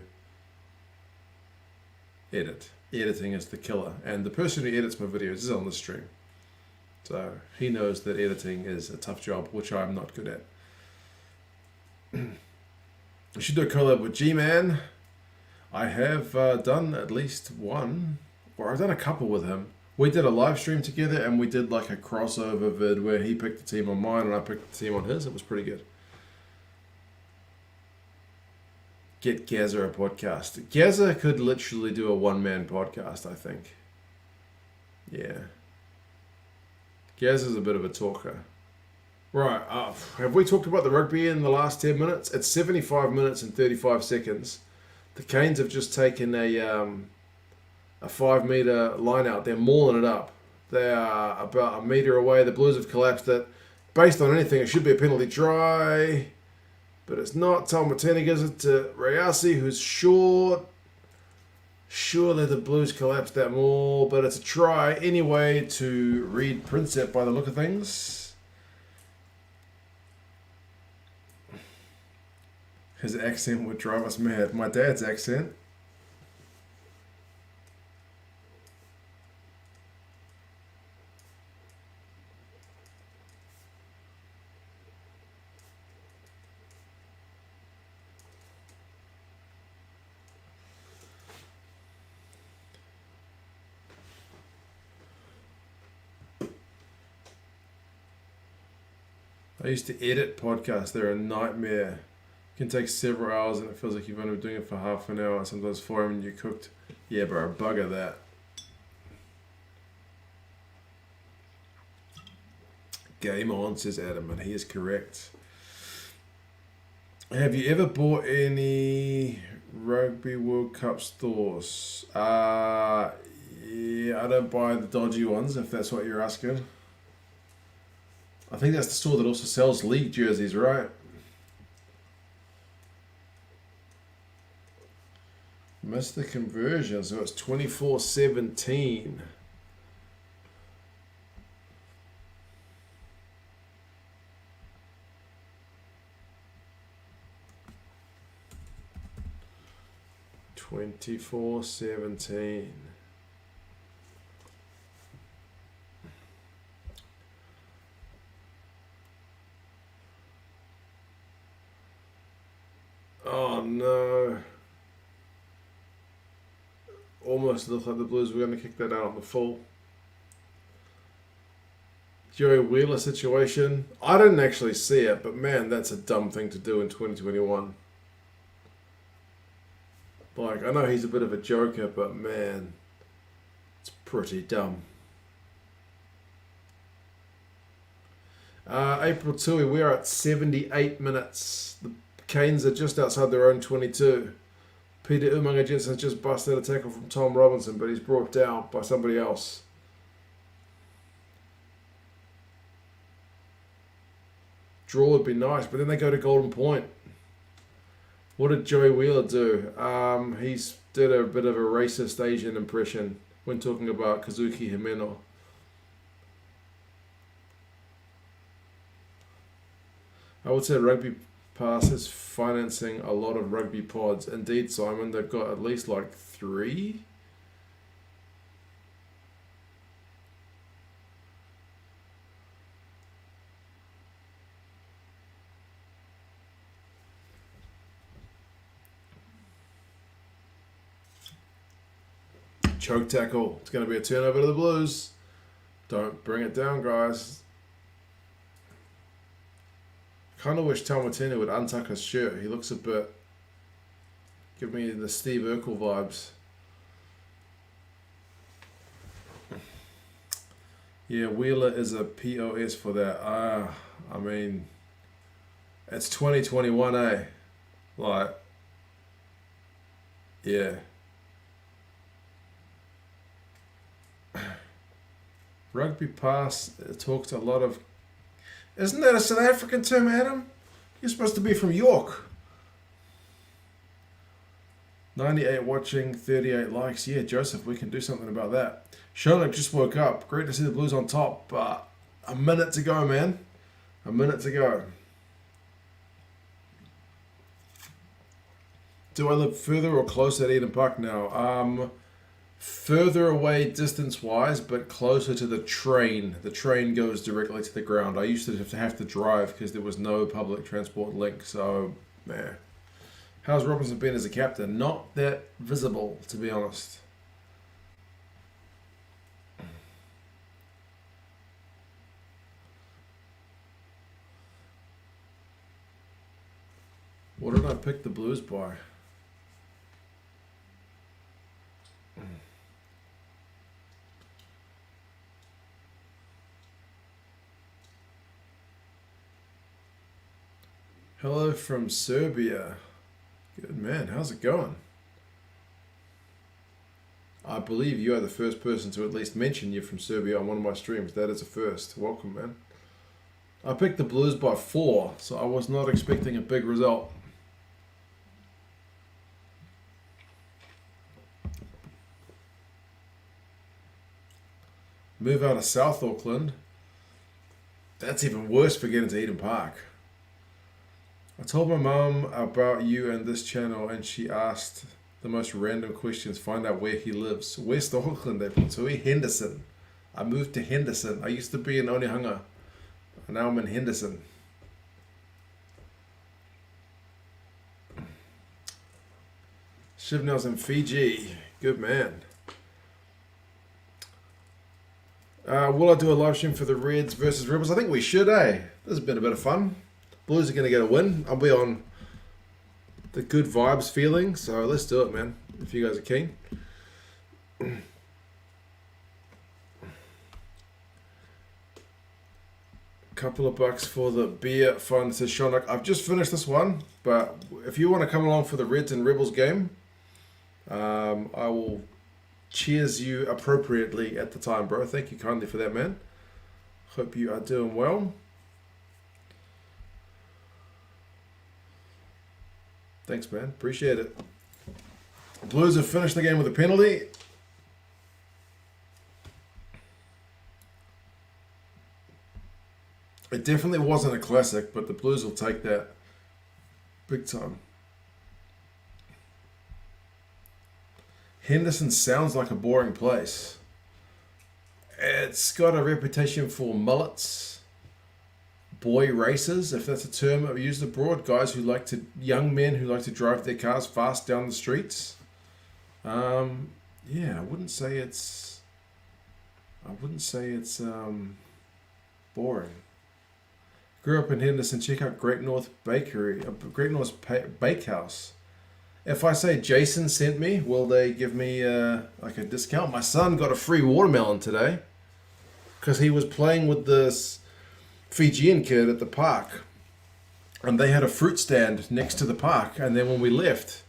edit. Editing is the killer. And the person who edits my videos is on the stream. So he knows that editing is a tough job, which I'm not good at. I should do a collab with G-Man. I have done at least one, or I've done a couple with him. We did a live stream together and we did a crossover vid where he picked the team on mine and I picked the team on his. It was pretty good. Get Gazza a podcast. Gazza could literally do a one-man podcast, I think. Yeah. Gazza's a bit of a talker. Right, have we talked about the rugby in the last 10 minutes? It's 75 minutes and 35 seconds. The Canes have just taken a 5 metre line out. They're mauling it up. They are about a metre away. The Blues have collapsed it. Based on anything, it should be a penalty try. But it's not. Talmatini gives it to Rayasi, who's short. Surely the Blues collapsed that more, but it's a try anyway to Reed Princep by the look of things. His accent would drive us mad. My dad's accent. I used to edit podcasts. They're a nightmare. It can take several hours and it feels like you've only been doing it for half an hour, sometimes 4 hours and you cooked. Yeah, bro, bugger that. Game on, says Adam, and he is correct. Have you ever bought any Rugby World Cup stores? Yeah, I don't buy the dodgy ones, if that's what you're asking. I think that's the store that also sells league jerseys, right? Missed the conversion, so it's 24-17. Oh no. Almost looked like the Blues were going to kick that out on the full. Joey Wheeler situation. I didn't actually see it, but man, that's a dumb thing to do in 2021. Like, I know he's a bit of a joker, but man, it's pretty dumb. April Tui, we are at 78 minutes. The Canes are just outside their own 22. Peter Umaga Jensen just busted a tackle from Tom Robinson, but he's brought down by somebody else. Draw would be nice, but then they go to Golden Point. What did Joey Wheeler do? He's did a bit of a racist Asian impression when talking about Kazuki Himeno. I would say Rugby Pass is financing a lot of rugby pods. Indeed, Simon, they've got at least like 3. Choke tackle. It's going to be a turnover to the Blues. Don't bring it down, guys. Kind of wish Talmatini would untuck his shirt. He looks a bit... Give me the Steve Urkel vibes. Yeah, Wheeler is a POS for that. I mean... It's 2021, eh? Like... Yeah. Rugby Pass talks a lot of... Isn't that a South African term, Adam? You're supposed to be from York. 98 watching, 38 likes. Yeah, Joseph, we can do something about that. Sherlock just woke up. Great to see the Blues on top, but a minute to go, man. A minute to go. Do I live further or closer at Eden Park now? Further away distance-wise, but closer to the train. The train goes directly to the ground. I used to have to drive because there was no public transport link, so, man. How's Robinson been as a captain? Not that visible, to be honest. What did I pick the Blues by? Hello from Serbia. Good man, how's it going? I believe you are the first person to at least mention you're from Serbia on one of my streams. That is a first. Welcome, man. I picked the Blues by 4, so I was not expecting a big result. Move out of South Auckland. That's even worse for getting to Eden Park. I told my mum about you and this channel, and she asked the most random questions. Find out where he lives. West Auckland, Henderson. I moved to Henderson. I used to be in Onehunga. Now I'm in Henderson. Shivnel's in Fiji. Good man. Will I do a live stream for the Reds versus Rebels? I think we should, eh? This has been a bit of fun. Blues are going to get a win. I'll be on the good vibes feeling, so let's do it, man, if you guys are keen. Couple of bucks for the beer fund, says Shonak. I've just finished this one, but if you want to come along for the Reds and Rebels game, I will cheers you appropriately at the time, bro. Thank you kindly for that, man. Hope you are doing well. Thanks, man. Appreciate it. Blues have finished the game with a penalty. It definitely wasn't a classic, but the Blues will take that big time. Henderson sounds like a boring place. It's got a reputation for mullets, boy racers, if that's a term I've used abroad, guys who like to, young men who like to drive their cars fast down the streets. Yeah, I wouldn't say it's boring. Grew up in Henderson. Check out Great North Bakery, Great North Bakehouse. If I say Jason sent me, will they give me like a discount? My son got a free watermelon today because he was playing with this Fijian kid at the park, and they had a fruit stand next to the park. And then when we left,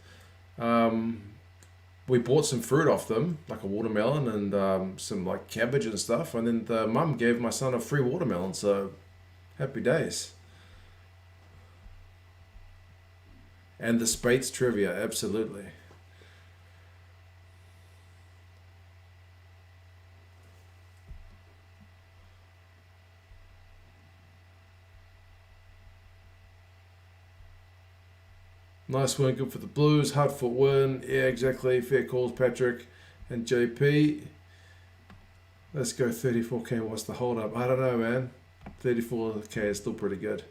we bought some fruit off them, like a watermelon and some like cabbage and stuff. And then the mum gave my son a free watermelon. So happy days. And the Spates trivia, absolutely. Nice win, good for the Blues. Hard fought win. Yeah, exactly. Fair calls, Patrick and JP. Let's go 34K. What's the hold up? I don't know, man. 34K is still pretty good.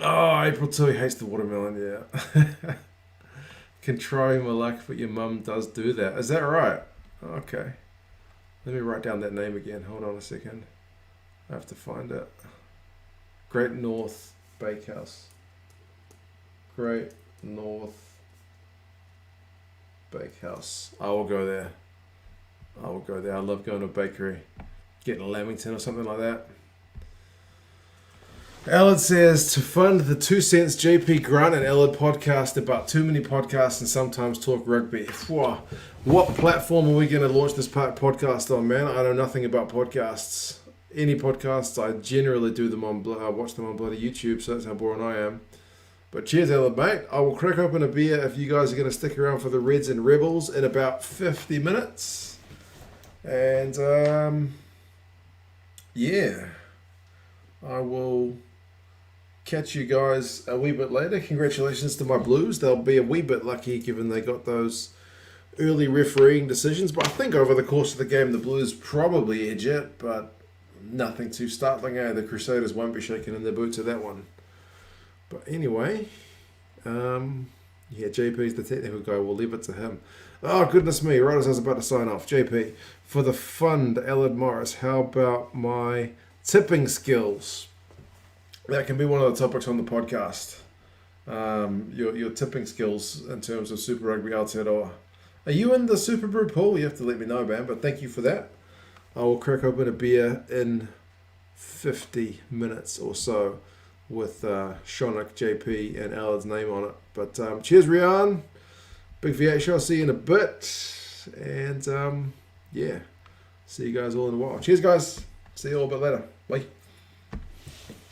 Oh, April 2, he hates the watermelon, yeah. Can try my luck, but your mum does do that. Is that right? Okay. Let me write down that name again. Hold on a second. I have to find it. Great North Bakehouse. Great North Bakehouse. I will go there. I love going to a bakery. Getting a Lamington or something like that. Allard says, to fund the 2 cents JP Grant and Allard podcast about too many podcasts and sometimes talk rugby. Whoa. What platform are we going to launch this podcast on, man? I know nothing about podcasts. Any podcasts, I generally do them on, watch them on bloody YouTube, so that's how boring I am. But cheers, Allard, mate. I will crack open a beer if you guys are going to stick around for the Reds and Rebels in about 50 minutes. And, yeah, I will catch you guys a wee bit later. Congratulations to my Blues. They'll be a wee bit lucky given they got those early refereeing decisions. But I think over the course of the game, the Blues probably edge it, but nothing too startling. The Crusaders won't be shaking in their boots at that one. But anyway, yeah, JP's the technical guy. We'll leave it to him. Oh, goodness me. Right as I was about to sign off. JP, for the fund, Allard Morris, how about my tipping skills? That can be one of the topics on the podcast. Your tipping skills in terms of Super Rugby Aotearoa. Are you in the Super Brew pool? You have to let me know, man. But thank you for that. I will crack open a beer in 50 minutes or so with Shonak, JP, and Allard's name on it. But cheers, Rian. Big VH show. I'll see you in a bit. And yeah, see you guys all in a while. Cheers, guys. See you all a bit later. Bye.